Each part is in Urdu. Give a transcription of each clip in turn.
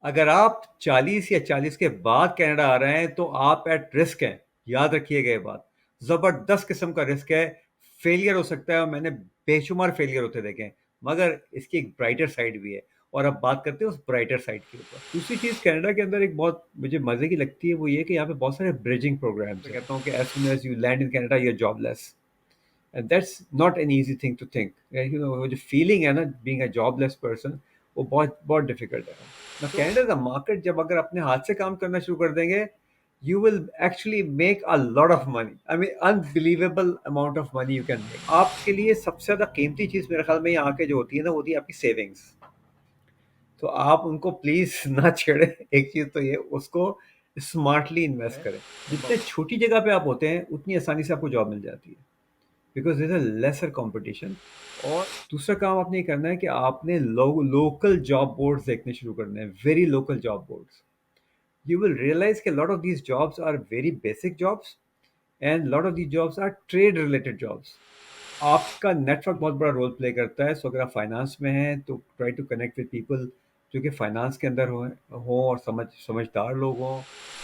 اگر آپ 40 یا 40 کے بعد کینیڈا آ رہے ہیں تو آپ ایٹ رسک ہیں. یاد رکھیے گا یہ بات, زبردست قسم کا رسک ہے. فیلئر ہو سکتا ہے, اور میں نے بے شمار فیلئر ہوتے دیکھے ہیں, مگر اس کی ایک برائٹر سائڈ بھی ہے, اور اب بات کرتے ہیں اس برائٹر سائڈ کے اوپر. دوسری چیز کینیڈا کے اندر ایک بہت مجھے مزے کی لگتی ہے, وہ یہ کہ یہاں پہ بہت سارے بریجنگ پروگرامس ہیں. کہتا ہوں کہ as soon as you land in Canada you are jobless, and that's not an easy thing to think. وہ جو فیلنگ ہے نا being a jobless person, وہ بہت بہت ڈیفیکلٹ ہے. نا کینیڈا کا مارکیٹ جب اگر اپنے ہاتھ سے کام کرنا شروع کر دیں گے, you will actually make a lot of money. I mean, unbelievable amount of money you can make. آپ کے لیے سب سے زیادہ قیمتی چیز میرے خیال میں یہاں کے جو ہوتی ہے نا, وہ ہوتی ہے آپ کی سیونگس. تو آپ ان کو پلیز نہ چھیڑیں. ایک چیز تو یہ, اس کو اسمارٹلی انویسٹ کریں. جتنے چھوٹی جگہ پہ آپ ہوتے ہیں اتنی آسانی سے آپ کو جاب مل جاتی ہے, because there is a lesser competition. اور دوسرا کام آپ نے یہ کرنا ہے کہ آپ نے لوکل جاب بورڈز دیکھنے شروع کرنے ہیں, very local job boards. You will realize کہ lot of these jobs are very basic jobs and lot of these jobs are trade related jobs. آپ کا نیٹ ورک بہت بڑا رول پلے کرتا ہے. سو اگر آپ فائنانس میں ہیں تو try to connect with people جو کہ فائنانس کے اندر ہوں اور سمجھدار لوگ ہوں.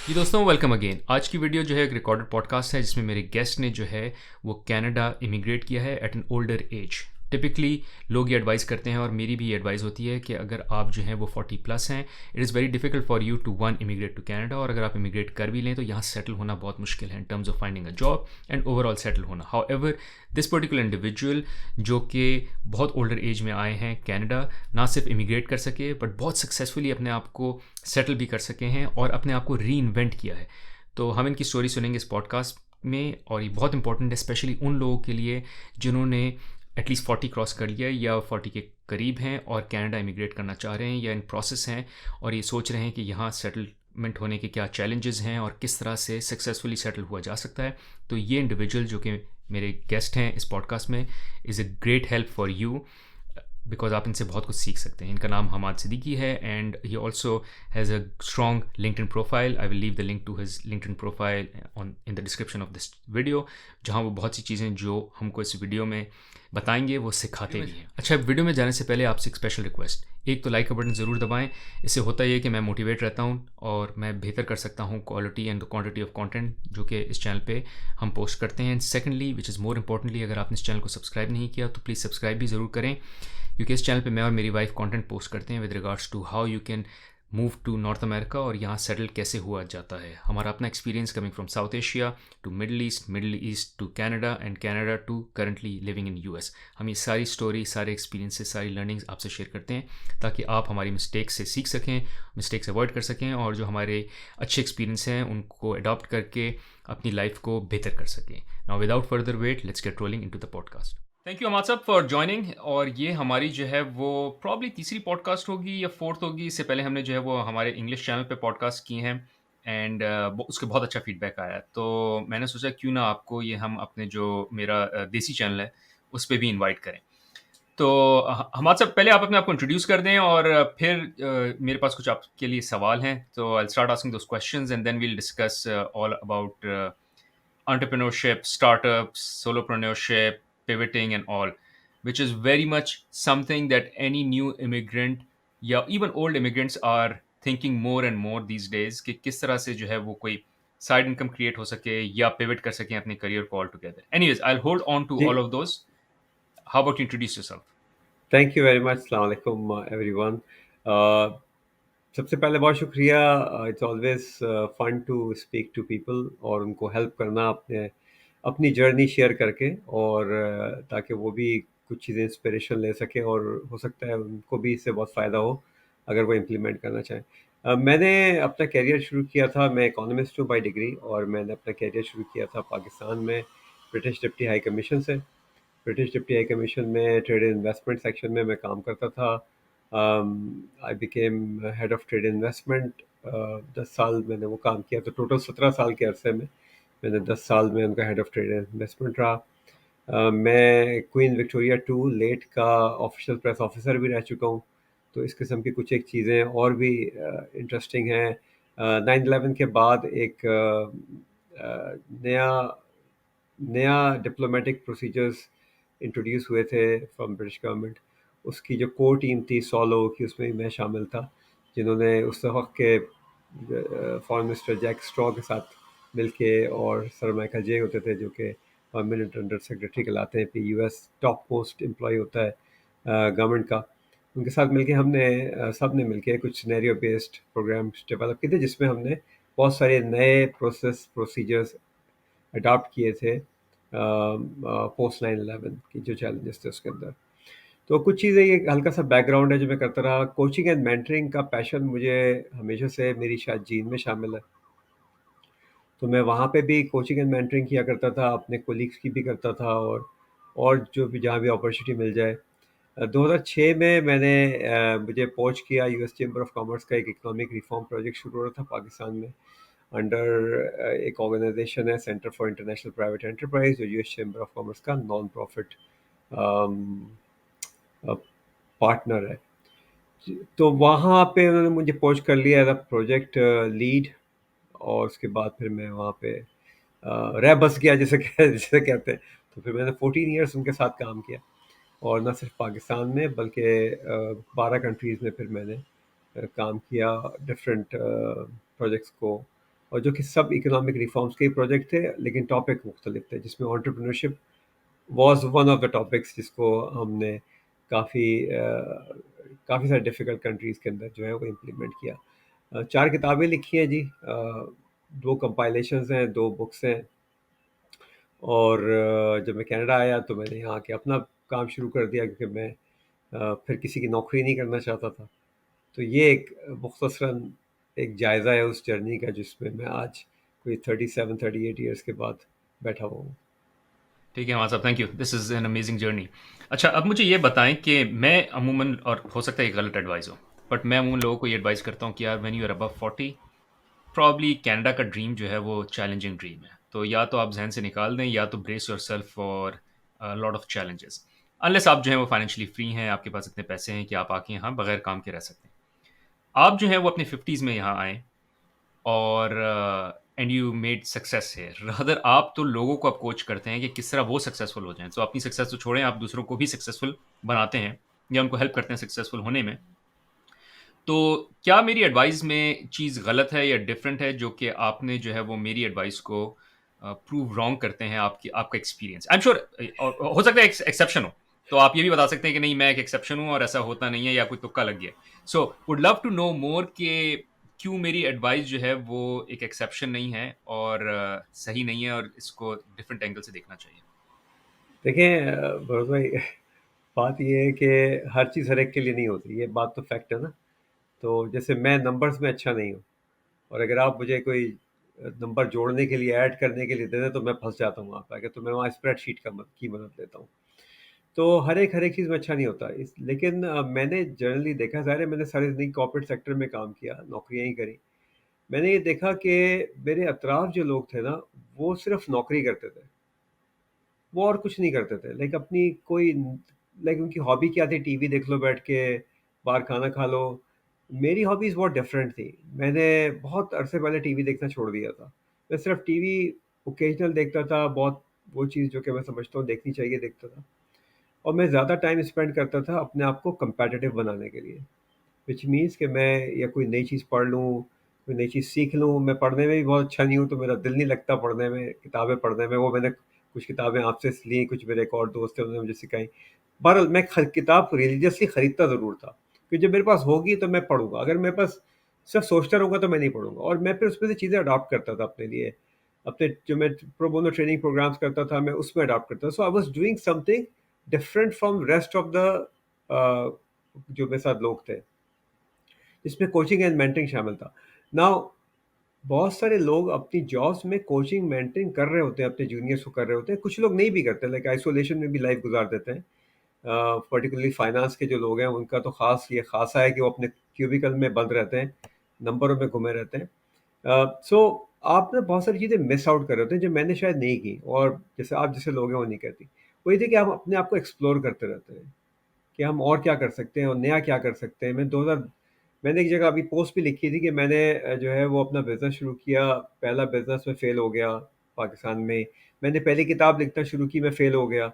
جی دوستوں, ویلکم اگین. آج کی ویڈیو جو ہے ایک ریکارڈڈ پوڈ کاسٹ ہے, جس میں میرے گیسٹ نے جو ہے وہ کینیڈا امیگریٹ کیا ہے at an older age. Typically لوگ یہ ایڈوائز کرتے ہیں, اور میری بھی یہ ایڈوائز ہوتی ہے کہ اگر آپ جو ہیں وہ 40+ ہیں, it is very difficult for you to immigrate to Canada. اور اگر آپ امیگریٹ کر بھی لیں تو یہاں سیٹل ہونا بہت مشکل ہے in terms of finding a job and overall settle ہونا. However this particular individual جو کہ بہت اولڈر ایج میں آئے ہیں کینیڈا, نہ صرف امیگریٹ کر سکے بٹ بہت سکسیزفلی اپنے آپ کو سیٹل بھی کر سکے ہیں اور اپنے آپ کو ری انوینٹ کیا ہے. تو ہم ان کی اسٹوری سنیں گے اس پوڈ کاسٹ میں, اور یہ بہت امپورٹنٹ ہے اسپیشلی ان لوگوں کے لیے جنہوں نے ایٹ لیسٹ 40 کراس کر لیا یا 40 کے قریب ہیں اور کینیڈا امیگریٹ کرنا چاہ رہے ہیں یا ان پروسیس ہیں, اور یہ سوچ رہے ہیں کہ یہاں سیٹلمنٹ ہونے کے کیا چیلنجز ہیں اور کس طرح سے سکسیزفلی سیٹل ہوا جا سکتا ہے. تو یہ انڈیویجول جو کہ میرے گیسٹ ہیں اس پوڈ کاسٹ میں is a great help for you, because آپ ان سے بہت کچھ سیکھ سکتے ہیں. ان کا نام حماد صدیقی ہے, and he also has a strong LinkedIn profile. I will leave the link to his LinkedIn profile in the description of this video, جہاں وہ بہت سی چیزیں جو ہم کو اس ویڈیو میں بتائیں گے وہ سکھاتے بھی ہیں. اچھا, ویڈیو میں جانے سے پہلے آپ سے ایک اسپیشل ریکویسٹ, ایک تو لائک کا بٹن ضرور دبائیں. اس سے ہوتا یہ ہے کہ میں موٹیویٹ رہتا ہوں اور میں بہتر کر سکتا ہوں quality and quantity of content جو کہ اس چینل پہ ہم پوسٹ کرتے ہیں. سیکنڈلی, وچ از مور امپورٹنٹلی, اگر آپ نے اس چینل کو سبسکرائب نہیں کیا تو پلیز سبسکرائب بھی ضرور کریں, کیونکہ اس چینل پہ میں اور میری وائف کانٹینٹ پوسٹ کرتے ہیں with regards to how you can move to North America اور یہاں سیٹل کیسے ہوا جاتا ہے. ہمارا اپنا experience coming from South Asia to Middle East to Canada and Canada to currently living in U S. ہم یہ ساری اسٹوری, سارے ایکسپیرینسز, ساری لرننگز آپ سے شیئر کرتے ہیں تاکہ آپ ہماری مسٹیکس سے سیکھ سکیں, مسٹیکس اوائڈ کر سکیں, اور جو ہمارے اچھے ایکسپیرینس ہیں ان کو اڈاپٹ کر کے اپنی لائف کو بہتر کر سکیں. Now without further wait, let's get rolling into the podcast. Thank you Hammad sahab for joining. اور یہ ہماری جو ہے وہ پرابلی تیسری پوڈ کاسٹ ہوگی یا فورتھ ہوگی. اس سے پہلے ہم نے جو ہے وہ ہمارے انگلش چینل پہ پوڈ کاسٹ کی ہیں, اینڈ اس کے بہت اچھا فیڈ بیک آیا. تو میں نے سوچا کیوں نہ آپ کو یہ ہم اپنے جو میرا دیسی چینل ہے اس پہ بھی انوائٹ کریں. تو حماد صاحب, پہلے آپ اپنے آپ کو انٹروڈیوس کر دیں, اور پھر میرے پاس کچھ آپ کے لیے سوال ہیں. تو I'll start asking those questions and then we'll discuss all about entrepreneurship, startups, solopreneurship, pivoting and all, which is very much something that any new immigrant یا even old immigrants are thinking more and more these days کہ کس طرح سے جو ہے وہ کوئی سائڈ انکم کریٹ ہو سکے یا پیوٹ کر سکیں اپنے کریئر کو all together. Anyways, I'll hold on to جی, all of those. How about you introduce yourself? Thank you very much. السلام علیکم ایوری ون. سب سے پہلے بہت شکریہ. It's always fun to speak to people اور ان کو ہیلپ کرنا اپنی جرنی شیئر کر کے, اور تاکہ وہ بھی کچھ چیزیں انسپریشن لے سکیں, اور ہو سکتا ہے ان کو بھی اس سے بہت فائدہ ہو اگر وہ امپلیمنٹ کرنا چاہیں. میں نے اپنا کیریئر شروع کیا تھا, میں اکانومسٹ ہوں بائی ڈگری, اور میں نے اپنا کیریئر شروع کیا تھا پاکستان میں برٹش ڈپٹی ہائی کمیشن سے. برٹش ڈپٹی ہائی کمیشن میں ٹریڈ اینڈ انویسٹمنٹ سیکشن میں کام کرتا تھا. I became head of trade investment. 10 سال میں نے وہ کام کیا, تو ٹوٹل 17 سال کے عرصے میں نے 10 سال میں ان کا ہیڈ آف ٹریڈ انویسٹمنٹ رہا. میں کوئین وکٹوریہ 2 لیٹ کا آفیشیل پریس آفیسر بھی رہ چکا ہوں. تو اس قسم کی کچھ ایک چیزیں اور بھی انٹرسٹنگ ہیں. 9/11 کے بعد ایک نیا ڈپلومیٹک پروسیجرز انٹروڈیوس ہوئے تھے فرام برٹش گورنمنٹ. اس کی جو کور ٹیم تھی 100 لوگوں کی, اس میں میں شامل تھا, جنہوں نے اس وقت کے فارن منسٹر جیک اسٹرا کے ساتھ مل کے، اور سر مائیکل جے ہوتے تھے جو کہ پرماننٹ انڈر سیکرٹری کہلاتے ہیں، پھر U S top most employee ہوتا ہے گورنمنٹ کا. ان کے ساتھ مل کے ہم نے سب نے مل کے کچھ سینیریو بیسڈ پروگرامس ڈیولپ کیے تھے، جس میں ہم نے بہت سارے نئے پروسیجرز اڈاپٹ کیے تھے پوسٹ 9/11 کی جو چیلنجز تھے اس کے اندر. تو کچھ چیزیں، یہ ہلکا سا بیک گراؤنڈ ہے جو میں کرتا رہا. کوچنگ اینڈ مینٹرنگ کا پیشن مجھے ہمیشہ سے میری شاید جین میں شامل ہے، تو میں وہاں پہ بھی کوچنگ اینڈ مینٹرنگ کیا کرتا تھا، اپنے کولیگس کی بھی کرتا تھا، اور جو بھی جہاں بھی اپرچونیٹی مل جائے. 2006 میں نے مجھے پوچھ کیا you S Chamber of Commerce کا ایک اکنامک ریفارم پروجیکٹ شروع ہو رہا تھا پاکستان میں، انڈر ایک آرگنائزیشن ہے Center for International Private Enterprise, جو U S Chamber of Commerce کا نان پروفٹ پارٹنر ہے. تو وہاں پہ انہوں نے مجھے پوچھ کر لیا ایز اے پروجیکٹ لیڈ، اور اس کے بعد پھر میں وہاں پہ رہ بس گیا جسے کہتے ہیں. تو پھر میں نے 14 ایئرس ان کے ساتھ کام کیا، اور نہ صرف پاکستان میں بلکہ 12 کنٹریز میں پھر میں نے کام کیا ڈفرینٹ پروجیکٹس کو، اور جو کہ سب اکنامک ریفارمس کے ہی پروجیکٹ تھے، لیکن ٹاپک مختلف تھے، جس میں entrepreneurship was one of the topics, جس کو ہم نے کافی کافی سارے ڈیفیکلٹ کنٹریز کے اندر جو ہے وہ امپلیمنٹ کیا. 4 کتابیں لکھی ہیں جی، 2 کمپائلیشنز ہیں، 2 بکس ہیں. اور جب میں کینیڈا آیا تو میں نے یہاں کے اپنا کام شروع کر دیا، کیونکہ میں پھر کسی کی نوکری نہیں کرنا چاہتا تھا. تو یہ ایک مختصراً ایک جائزہ ہے اس جرنی کا، جس میں آج کوئی 37-38 ایئرس کے بعد بیٹھا ہوا ہوں. ٹھیک ہے ہمارا صاحب، thank you, this is an amazing journey. اچھا اب مجھے یہ بتائیں کہ میں عموماً، اور ہو سکتا ہے یہ غلط ایڈوائز ہو، بٹ میں عموماً لوگوں کو یہ ایڈوائز کرتا ہوں کہ یار when you are about 40 probably Canada کا ڈریم جو ہے وہ چیلنجنگ ڈریم ہے. تو یا تو آپ ذہن سے نکال دیں، یا تو brace your self for lot of challenges, unless آپ جو ہیں وہ فائنینشلی فری ہیں، آپ کے پاس اتنے پیسے ہیں کہ آپ آ کے یہاں بغیر کام کے رہ سکتے ہیں. آپ جو ہیں وہ اپنے 50s میں یہاں آئیں، اور اینڈ یو میڈ سکسیس ہے. رادر آپ تو لوگوں کو آپ کوچ کرتے ہیں کہ کس طرح وہ سکسیزفل ہو جائیں. تو اپنی سکسیس تو چھوڑیں، آپ دوسروں کو بھی سکسیزفل بناتے ہیں یا ان کو ہیلپ کرتے ہیں سکسیزفل ہونے میں. تو کیا میری ایڈوائز میں چیز غلط ہے یا ڈفرینٹ ہے جو کہ آپ نے جو ہے وہ میری ایڈوائز کو پروو رانگ کرتے ہیں؟ آپ کا ایکسپیرینس آئی ایم شیور ہو سکتا ہے ایکسیپشن ہو، تو آپ یہ بھی بتا سکتے ہیں کہ نہیں میں ایک ایکسیپشن ہوں اور ایسا ہوتا نہیں ہے، یا کوئی تکا لگ گیا. So would love to know مور کہ کیوں میری ایڈوائز جو ہے وہ ایک ایکسیپشن نہیں ہے اور صحیح نہیں ہے، اور اس کو ڈفرینٹ اینگل سے دیکھنا چاہیے. دیکھیں بھرت بھائی، بات یہ ہے کہ ہر چیز ہر ایک کے لیے نہیں ہوتی، یہ بات تو فیکٹ ہے نا. تو جیسے میں نمبرز میں اچھا نہیں ہوں، اور اگر آپ مجھے کوئی نمبر جوڑنے کے لیے، ایڈ کرنے کے لیے دے دیں، تو میں پھنس جاتا ہوں وہاں پہ، کہ تو میں وہاں اسپریڈ شیٹ کی مدد لیتا ہوں. تو ہر ایک چیز میں اچھا نہیں ہوتا. لیکن میں نے جنرلی دیکھا، ظاہر ہے میں نے ساری زندگی کارپوریٹ سیکٹر میں کام کیا، نوکریاں ہی کری. میں نے یہ دیکھا کہ میرے اطراف جو لوگ تھے نا، وہ صرف نوکری کرتے تھے، وہ اور کچھ نہیں کرتے تھے. لائک اپنی کوئی، لائک ان کی ہابی کیا تھی؟ ٹی وی دیکھ لو بیٹھ کے، باہر کھانا کھا لو. میری ہابیز بہت ڈفرینٹ تھی. میں نے بہت عرصے پہلے ٹی وی دیکھنا چھوڑ دیا تھا. میں صرف ٹی وی اوکیجنل دیکھتا تھا، بہت وہ چیز جو کہ میں سمجھتا ہوں دیکھنی چاہیے دیکھتا تھا. اور میں زیادہ ٹائم اسپینڈ کرتا تھا اپنے آپ کو کمپیٹیٹیو بنانے کے لیے، وچ مینس کہ میں یا کوئی نئی چیز پڑھ لوں، کوئی نئی چیز سیکھ لوں. میں پڑھنے میں بھی بہت اچھا نہیں ہوں، تو میرا دل نہیں لگتا پڑھنے میں، کتابیں پڑھنے میں. وہ میں نے کچھ کتابیں آپ سے لیں، کچھ میرے ایک اور دوست تھے، انہوں نے مجھے سکھائیں. بہرحال میں کتاب ریلیجیسلی خریدتا ضرور تھا، کہ جب میرے پاس ہوگی تو میں پڑھوں گا. اگر میرے پاس صرف سوچتا رہوں گا تو میں نہیں پڑھوں گا. اور میں پھر اس میں سے چیزیں اڈاپٹ کرتا تھا اپنے لیے، اپنے جو میں پرو بونو ٹریننگ پروگرامس کرتا تھا، میں اس میں اڈاپٹ کرتا تھا. So I was doing something different from rest of the جو میرے ساتھ لوگ تھے، جس میں کوچنگ اینڈ مینٹرنگ شامل تھا. ناؤ بہت سارے لوگ اپنی جابس میں کوچنگ مینٹرنگ کر رہے ہوتے ہیں، اپنے جونیئرس کو کر رہے ہوتے ہیں. کچھ لوگ نہیں بھی کرتے، لائک آئسولیشن میں بھی لائف گزار دیتے ہیں. پرٹیکولرلی فائنانس کے جو لوگ ہیں، ان کا تو یہ خاصا ہے کہ وہ اپنے کیوبیکل میں بند رہتے ہیں، نمبروں میں گھومے رہتے ہیں. سو آپ نے بہت ساری چیزیں مس آؤٹ کر رہے ہوتے ہیں جو میں نے شاید نہیں کی، اور جیسے آپ جیسے لوگ ہیں وہ نہیں کرتی. وہی تھے کہ ہم اپنے آپ کو ایکسپلور کرتے رہتے ہیں کہ ہم اور کیا کر سکتے ہیں اور نیا کیا کر سکتے ہیں. میں نے ایک جگہ ابھی پوسٹ بھی لکھی تھی کہ میں نے جو ہے وہ اپنا بزنس شروع کیا، پہلا بزنس میں فیل ہو گیا پاکستان میں. میں نے پہلی کتاب لکھنا شروع کی، میں فیل ہو گیا.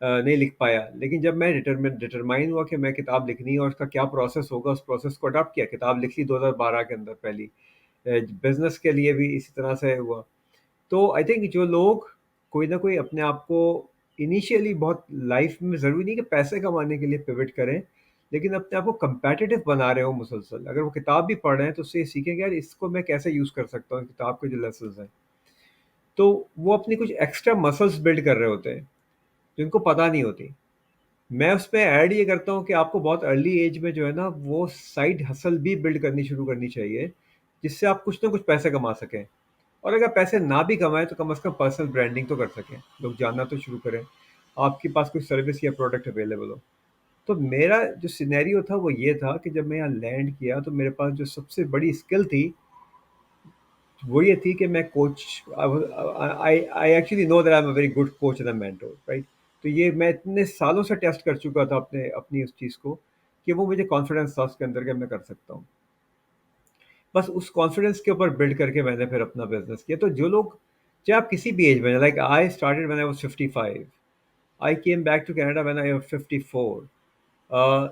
نہیں لکھ پایا. لیکن جب میں ڈٹرمائن ہوا کہ میں کتاب لکھنی ہے اور اس کا کیا پروسیس ہوگا، اس پروسیس کو اڈاپٹ کیا، کتاب لکھ لی 2012 کے اندر پہلی. بزنس کے لیے بھی اسی طرح سے ہوا. تو آئی تھنک جو لوگ کوئی نہ کوئی اپنے آپ کو انیشیلی بہت لائف میں ضروری نہیں کہ پیسے کمانے کے لیے پیوٹ کریں، لیکن اپنے آپ کو کمپیٹیٹو بنا رہے ہو مسلسل. اگر وہ کتاب بھی پڑھ رہے ہیں تو اس سے یہ سیکھیں کہ یار اس کو میں کیسے یوز کر سکتا ہوں، کتاب کے جو لیسنز ہیں. تو وہ اپنی کچھ ایکسٹرا مسلس بلڈ کر رہے ہوتے ہیں جن کو پتہ نہیں ہوتی. میں اس پہ ایڈ یہ کرتا ہوں کہ آپ کو بہت ارلی ایج میں جو ہے نا وہ سائڈ ہسل بھی بلڈ کرنی شروع کرنی چاہیے، جس سے آپ کچھ نہ کچھ پیسے کما سکیں. اور اگر پیسے نہ بھی کمائیں تو کم از کم پرسنل برانڈنگ تو کر سکیں، لوگ جاننا تو شروع کریں، آپ کے پاس کوئی سروس یا پروڈکٹ اویلیبل ہو. تو میرا جو سینیریو تھا وہ یہ تھا کہ جب میں یہاں لینڈ کیا تو میرے پاس جو سب سے بڑی اسکل تھی وہ یہ تھی کہ میں coach. I actually know that I am a very good coach and mentor right. تو یہ میں اتنے سالوں سے ٹیسٹ کر چکا تھا اپنی اس چیز کو کہ وہ مجھے کانفیڈنس تھا اس کے اندر کہ میں کر سکتا ہوں. بس اس کانفیڈنس کے اوپر بلڈ کر کے میں نے پھر اپنا بزنس کیا. تو جو لوگ چاہے آپ کسی بھی ایج میں، like I started when I was 55. I came back to Canada when I was 54.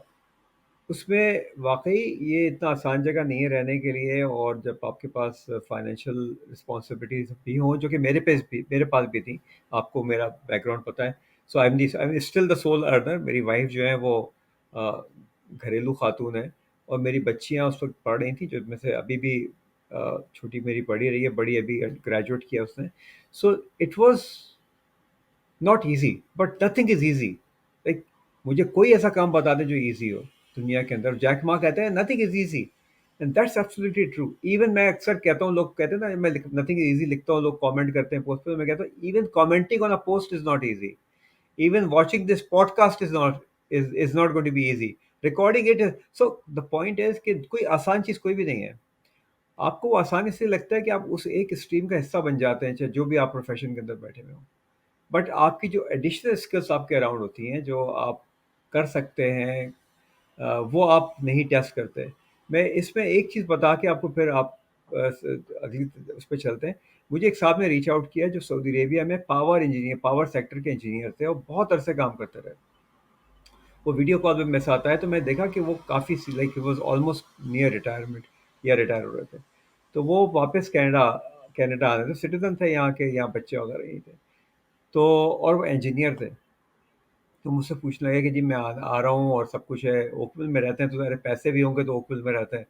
اس میں واقعی یہ اتنا آسان جگہ نہیں ہے رہنے کے لیے، اور جب آپ کے پاس فائنینشیل رسپانسبلٹیز بھی ہوں جو کہ میرے پاس بھی تھیں. آپ کو میرا بیک گراؤنڈ پتہ ہے. So I am still the sole earner. میری وائف جو ہے وہ گھریلو خاتون ہے، اور میری بچیاں اس وقت پڑھ رہی تھیں، جو میں سے ابھی بھی چھوٹی میری پڑھی رہی ہے، بڑی ابھی گریجویٹ کیا اس نے. So it was not easy but nothing is easy. Like مجھے کوئی ایسا کام بتا دیں جو ایزی ہو دنیا کے اندر. جیک ما کہتے ہیں nothing is easy, and that's absolutely true. Even میں اکثر کہتا ہوں، لوگ کہتے ہیں نا میں نتھنگ از ایزی لکھتا ہوں، لوگ کامنٹ کرتے ہیں پوسٹ پہ، میں کہتا ہوں even commenting on a post is not easy. Even watching this podcast is not going to be easy. Recording it. So the point is کہ کوئی آسان چیز کوئی بھی نہیں ہے. آپ کو وہ آسان اس لیے لگتا ہے کہ آپ اس ایک اسٹریم کا حصہ بن جاتے ہیں، چاہے جو بھی آپ پروفیشن کے اندر بیٹھے ہوئے ہوں. بٹ آپ کی جو ایڈیشنل اسکلس آپ کے اراؤنڈ ہوتی ہیں جو آپ کر سکتے ہیں، وہ آپ نہیں ٹیسٹ کرتے. میں اس میں ایک چیز بتا کے آپ کو پھر آپ اگلی اس پہ چلتے ہیں. مجھے ایک صاحب نے ریچ آؤٹ کیا جو سعودی عربیہ میں پاور سیکٹر کے انجینئر تھے، اور بہت عرصے کام کرتے رہے. وہ ویڈیو کال میں میرے ساتھ آئے تو میں دیکھا کہ وہ کافی like was almost near retirement یا ریٹائر ہو رہے تھے. تو وہ واپس کینیڈا آ رہے تھے، سٹیزن تھے یہاں کے، یہاں بچے وغیرہ یہی تھے. تو اور وہ انجینئر تھے. تو مجھ سے پوچھنے لگے کہ جی میں آ رہا ہوں اور سب کچھ ہے، اوکول میں رہتے ہیں تو ذرا پیسے بھی ہوں گے تو اوکول میں رہتے ہیں.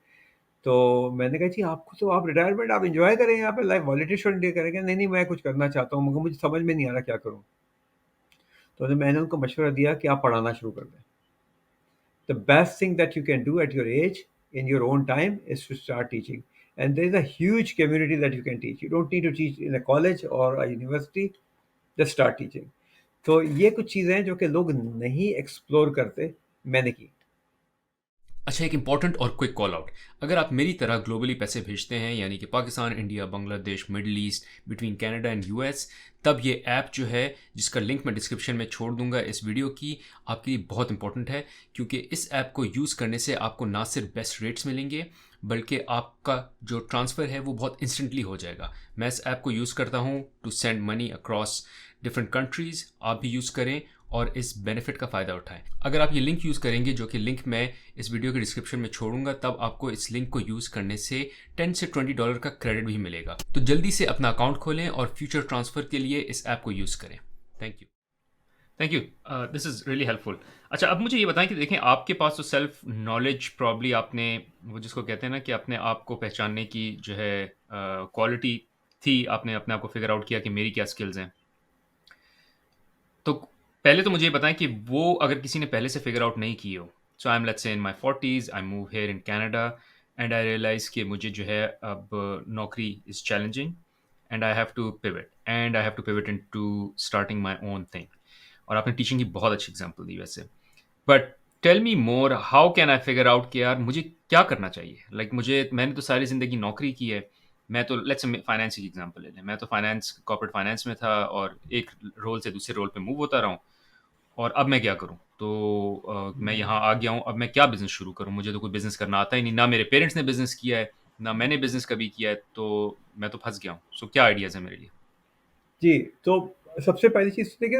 تو میں نے کہا جی آپ کو تو آپ ریٹائرمنٹ آپ انجوائے کریں یہاں پہ، لائف والیٹی کریں گے. نہیں نہیں میں کچھ کرنا چاہتا ہوں، مگر مجھے سمجھ میں نہیں آ رہا کیا کروں. تو میں نے ان کو مشورہ دیا کہ آپ پڑھانا شروع کر دیں. The best thing that you can do at your age in your own time is to start teaching. And there is a huge community that you can teach. You don't need to teach in a college or a university. Just start teaching. تو یہ کچھ چیزیں ہیں جو کہ لوگ نہیں ایکسپلور کرتے، میں نے کی. اچھا، ایک امپورٹنٹ اور کوئک کال آؤٹ. اگر آپ میری طرح گلوبلی پیسے بھیجتے ہیں، یعنی کہ Pakistan, India, Bangladesh, Middle East, between Canada and U S, تب یہ ایپ جو ہے جس کا لنک میں ڈسکرپشن میں چھوڑ دوں گا اس ویڈیو کی، آپ کے لیے بہت امپورٹنٹ ہے. کیونکہ اس ایپ کو یوز کرنے سے آپ کو نہ صرف بیسٹ ریٹس ملیں گے بلکہ آپ کا جو ٹرانسفر ہے وہ بہت انسٹنٹلی ہو جائے گا. میں اس ایپ کو یوز کرتا ہوں to send money across different countries. آپ بھی یوز کریں اور اس بینیفٹ کا فائدہ اٹھائیں. اگر آپ یہ لنک یوز کریں گے، جو کہ لنک میں اس ویڈیو کے ڈسکرپشن میں چھوڑوں گا، تب آپ کو اس لنک کو یوز کرنے سے $10 سے $20 کا کریڈٹ بھی ملے گا. تو جلدی سے اپنا اکاؤنٹ کھولیں اور فیوچر ٹرانسفر کے لیے اس ایپ کو یوز کریں. Thank you. Thank you. This is really helpful. اچھا، اب مجھے یہ بتائیں کہ دیکھیں آپ کے پاس تو سیلف نالج پرابلی آپ نے وہ جس کو کہتے ہیں نا کہ اپنے آپ کو پہچاننے کی جو ہے کوالٹی تھی، آپ نے اپنے آپ کو فگر آؤٹ کیا کہ میری کیا اسکلز ہیں. تو پہلے تو مجھے یہ بتائیں کہ وہ اگر کسی نے پہلے سے فگر آؤٹ نہیں کی ہو. سو I am let's say in my 40s، I move here in Canada and I realise کہ مجھے جو ہے اب نوکری is challenging and I have to pivot and I have to pivot into starting my own thing. اور آپ نے ٹیچنگ کی بہت اچھی ایگزامپل دی ویسے. But tell me more, how can I figure out کہ یار مجھے کیا کرنا چاہیے. لائک میں نے تو ساری زندگی نوکری کی ہے. میں تو لیٹس فائنینس کی ایگزامپل لے لیں. میں تو کارپوریٹ فائنینس میں تھا اور ایک رول سے دوسرے رول پہ موو ہوتا رہا ہوں. اور اب میں کیا کروں؟ تو میں یہاں آ گیا ہوں. اب میں کیا بزنس شروع کروں؟ مجھے تو کوئی بزنس کرنا آتا ہی نہیں. نہ میرے پیرنٹس نے بزنس کیا ہے، نہ میں نے بزنس کبھی کیا ہے. تو میں تو پھنس گیا ہوں. سو کیا آئیڈیاز ہیں میرے لیے؟ جی تو سب سے پہلی چیز دیکھیں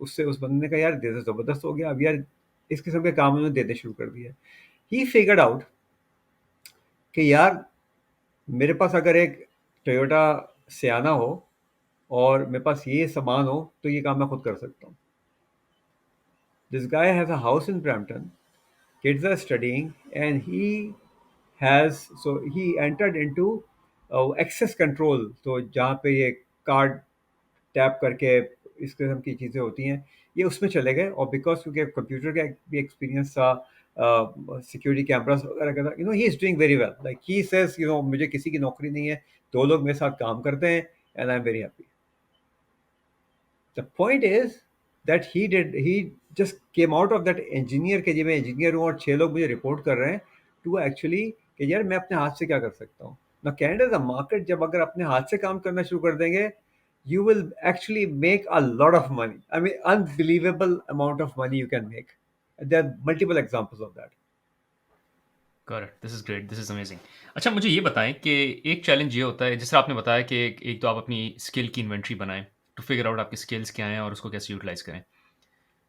اس سے اس بندے نے کہا یار دے تو زبردست ہو گیا, اب یار اس قسم کے کام انہوں نے دینے شروع کر دیے. ہی فگرڈ آؤٹ کہ یار میرے پاس اگر ایک ٹویوٹا سیانا ہو اور میرے پاس یہ سامان ہو تو یہ کام میں خود کر سکتا ہوں. This guy has a house in Brampton, kids are studying, and he entered into access control. تو جہاں پہ یہ کارڈ ٹیپ کر کے اس قسم کی چیزیں ہوتی ہیں یہ اس میں چلے گئے, اور بیکاز کیونکہ کمپیوٹر کا بھی ایکسپیرینس تھا, سیکورٹی کیمراز وغیرہ کا تھا, he is doing very well, like he says مجھے کسی کی نوکری نہیں ہے, 2 لوگ میرے ساتھ کام کرتے ہیں, and I am very happy. The point is that he just came out of that engineer کہ جی میں انجینئر ہوں اور 6 لوگ مجھے رپورٹ کر رہے ہیں, ٹو ایکچولی کہ یار میں اپنے ہاتھ سے کیا کر سکتا ہوں. نا کینیڈا از اے مارکیٹ, جب اگر اپنے ہاتھ سے کام کرنا شروع کر دیں گے you will actually make a lot of money. I mean, unbelievable amount of money you can make. There are multiple examples of that. Correct, this is great, this is amazing. اچھا مجھے یہ بتائیں کہ ایک چیلنج یہ ہوتا ہے, جیسے آپ نے بتایا کہ ایک تو آپ اپنی اسکل کی انوینٹری بنائیں ٹو فگر آؤٹ آپ کی اسکلس کیا ہیں اور اس کو کیسے یوٹیلائز کریں.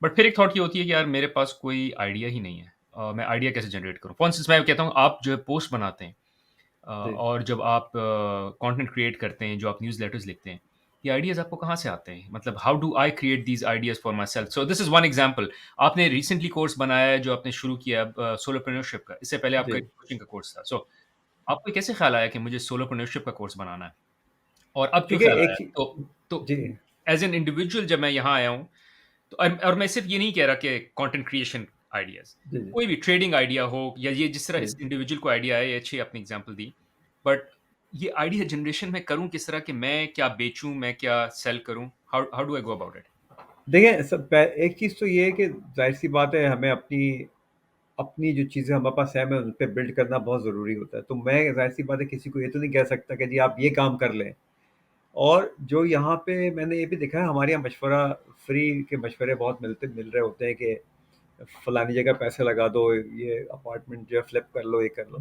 بٹ پھر ایک تھاٹ یہ ہوتی ہے کہ یار میرے پاس کوئی آئیڈیا ہی نہیں ہے, میں آئیڈیا کیسے جنریٹ کروں. فار انسٹنس میں کہتا ہوں آپ جو ہے پوسٹ بناتے ہیں جی اور جب آپ کانٹینٹ کریٹ کرتے ہیں, جو آپ نیوز لیٹرز لکھتے ہیں, یہ آئیڈیاز آپ کو کہاں سے آتے ہیں؟ مطلب how do I create these ideas for my self. So this is one example. آپ نے ریسنٹلی کورس بنایا ہے جو آپ نے شروع کیا سولوپرینورشپ کا, اس سے پہلے آپ کا جی کوچنگ کا کورس تھا. سو آپ کو کیسے خیال آیا کہ مجھے سولوپرینورشپ کا کورس بنانا ہے, اور اب کیوں دیکھیے خیال ایک آیا؟ تو جی ایز این انڈیویجول جب میں یہاں آیا ہوں تو, اور میں صرف یہ نہیں کہہ رہا کہ کانٹینٹ کریشن آئیڈیاز, جی جی کوئی بھی ٹریڈنگ آئیڈیا ہو یا یہ جس طرح جی اس انڈیویجول کو آئیڈیا ہے, یہ اچھی آپ نے اگزامپل دی. بٹ یہ آئیڈیا جنریشن میں کروں کس طرح, کہ میں کیا بیچوں, میں کیا سیل کروں, how do I go about it? دیکھیں ایک چیز تو یہ ہے کہ ظاہر سی بات ہے ہمیں اپنی جو چیزیں ہمارے پاس ہیں ان پہ بلڈ کرنا بہت ضروری ہوتا ہے. تو میں ظاہر سی بات ہے کسی کو یہ تو نہیں کہہ سکتا کہ جی آپ یہ کام کر لیں. اور جو یہاں پہ میں نے یہ بھی دیکھا ہے, ہمارے یہاں مشورہ فری کے مشورے بہت مل رہے ہوتے ہیں کہ فلانی جگہ پیسے لگا دو, یہ اپارٹمنٹ جو ہے فلپ کر لو, یہ کر لو.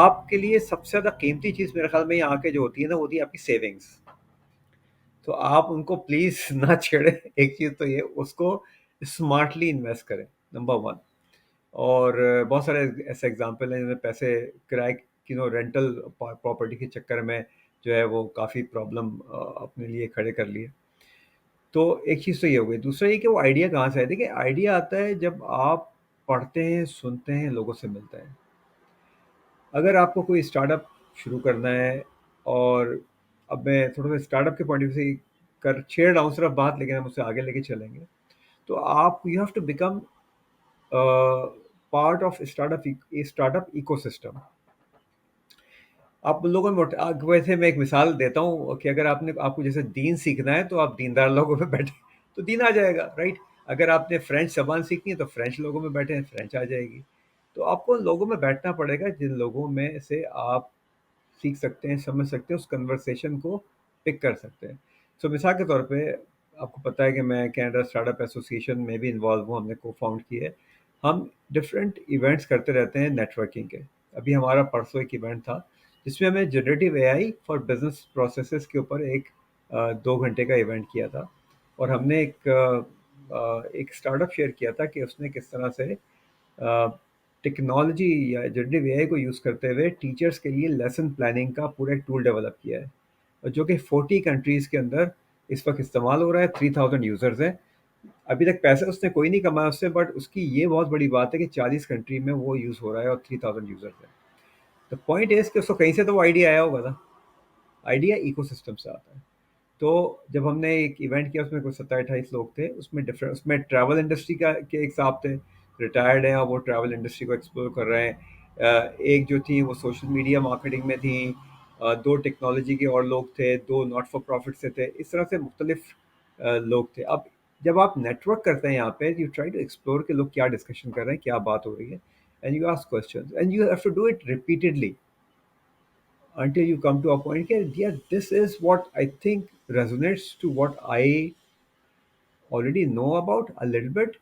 آپ کے لیے سب سے زیادہ قیمتی چیز میرے خیال میں یہاں کے جو ہوتی ہے نا, وہ ہوتی ہے آپ کی سیونگس. تو آپ ان کو پلیز نہ چھیڑیں. ایک چیز تو یہ, اس کو اسمارٹلی انویسٹ کریں, نمبر 1. اور بہت سارے ایسے ایگزامپل ہیں جنہوں نے پیسے کرائے رینٹل پراپرٹی کے چکر میں جو ہے وہ کافی پرابلم اپنے لیے کھڑے کر لیے. تو ایک چیز تو یہ ہو گئی. دوسرا یہ کہ وہ آئیڈیا کہاں سے ہے. دیکھیں آئیڈیا آتا ہے جب آپ پڑھتے ہیں, سنتے ہیں, لوگوں سے ملتے ہیں. اگر آپ کو کوئی اسٹارٹ اپ شروع کرنا ہے, اور اب میں تھوڑا سا اسٹارٹ اپ کے پوائنٹ آف ویو سے چھیڑ رہا ہوں صرف بات, لیکن ہم اسے آگے لے کے چلیں گے, تو آپ you have to become part of startup ecosystem. آپ لوگوں میں ویسے میں ایک مثال دیتا ہوں کہ اگر آپ کو جیسے دین سیکھنا ہے تو آپ دیندار لوگوں میں بیٹھے تو دین آ جائے گا, رائٹ. اگر آپ نے فرینچ زبان سیکھنی ہے تو فرینچ لوگوں میں بیٹھے ہیں, فرینچ آ جائے گی. تو آپ کو لوگوں میں بیٹھنا پڑے گا جن لوگوں میں سے آپ سیکھ سکتے ہیں, سمجھ سکتے ہیں, اس کنورسیشن کو پک کر سکتے ہیں. سو مثال کے طور پہ آپ کو پتہ ہے کہ میں کینیڈا اسٹارٹ اپ ایسوسیشن میں بھی انوالو ہوں, ہم نے کو فاؤنڈ کی ہے. ہم ڈفرینٹ ایونٹس کرتے رہتے ہیں نیٹ ورکنگ کے. ابھی ہمارا پرسوں ایک ایونٹ تھا جس میں ہمیں جنریٹیو اے آئی فار بزنس پروسیسز کے اوپر ایک 2 گھنٹے کا ایونٹ کیا تھا. اور ہم نے ایک اسٹارٹ اپ شیئر کیا تھا کہ اس نے کس طرح سے ٹیکنالوجی یا جنریٹیو اے آئی کو یوز کرتے ہوئے ٹیچرس کے لیے لیسن پلاننگ کا پورا ایک ٹول ڈیولپ کیا ہے, اور جو کہ 40 کنٹریز کے اندر اس وقت استعمال ہو رہا ہے. 3000 یوزرز ہیں. ابھی تک پیسے اس نے کوئی نہیں کمایا اس سے, بٹ اس کی یہ بہت بڑی بات ہے کہ 40 کنٹری میں وہ یوز ہو رہا ہے اور 3000 یوزرز ہیں. تو پوائنٹ از کہ اس کو کہیں سے تو وہ آئیڈیا آیا ہوگا نا, آئیڈیا ایکو سسٹم سے آتا ہے. تو جب ہم نے ایک ایونٹ کیا اس میں کوئی 27-28 لوگ تھے, اس میں ٹریول انڈسٹری کے ایک صاحب تھے, ریٹائرڈ ہیں, اور وہ ٹریول انڈسٹری کو ایکسپلور کر رہے ہیں. ایک جو تھی وہ سوشل میڈیا مارکیٹنگ میں تھیں, 2 ٹیکنالوجی کے اور لوگ تھے, 2 ناٹ فار پروفٹ سے تھے. اس طرح سے مختلف لوگ تھے. اب جب آپ نیٹ ورک کرتے ہیں یہاں پہ, یو ٹرائی ٹو ایکسپلور کہ لوگ کیا ڈسکشن کر رہے ہیں, کیا بات ہو رہی ہے, and you ask questions and you have to do it repeatedly until you come to a point کہ yeah, this is what I think resonates to what I already know about a little bit,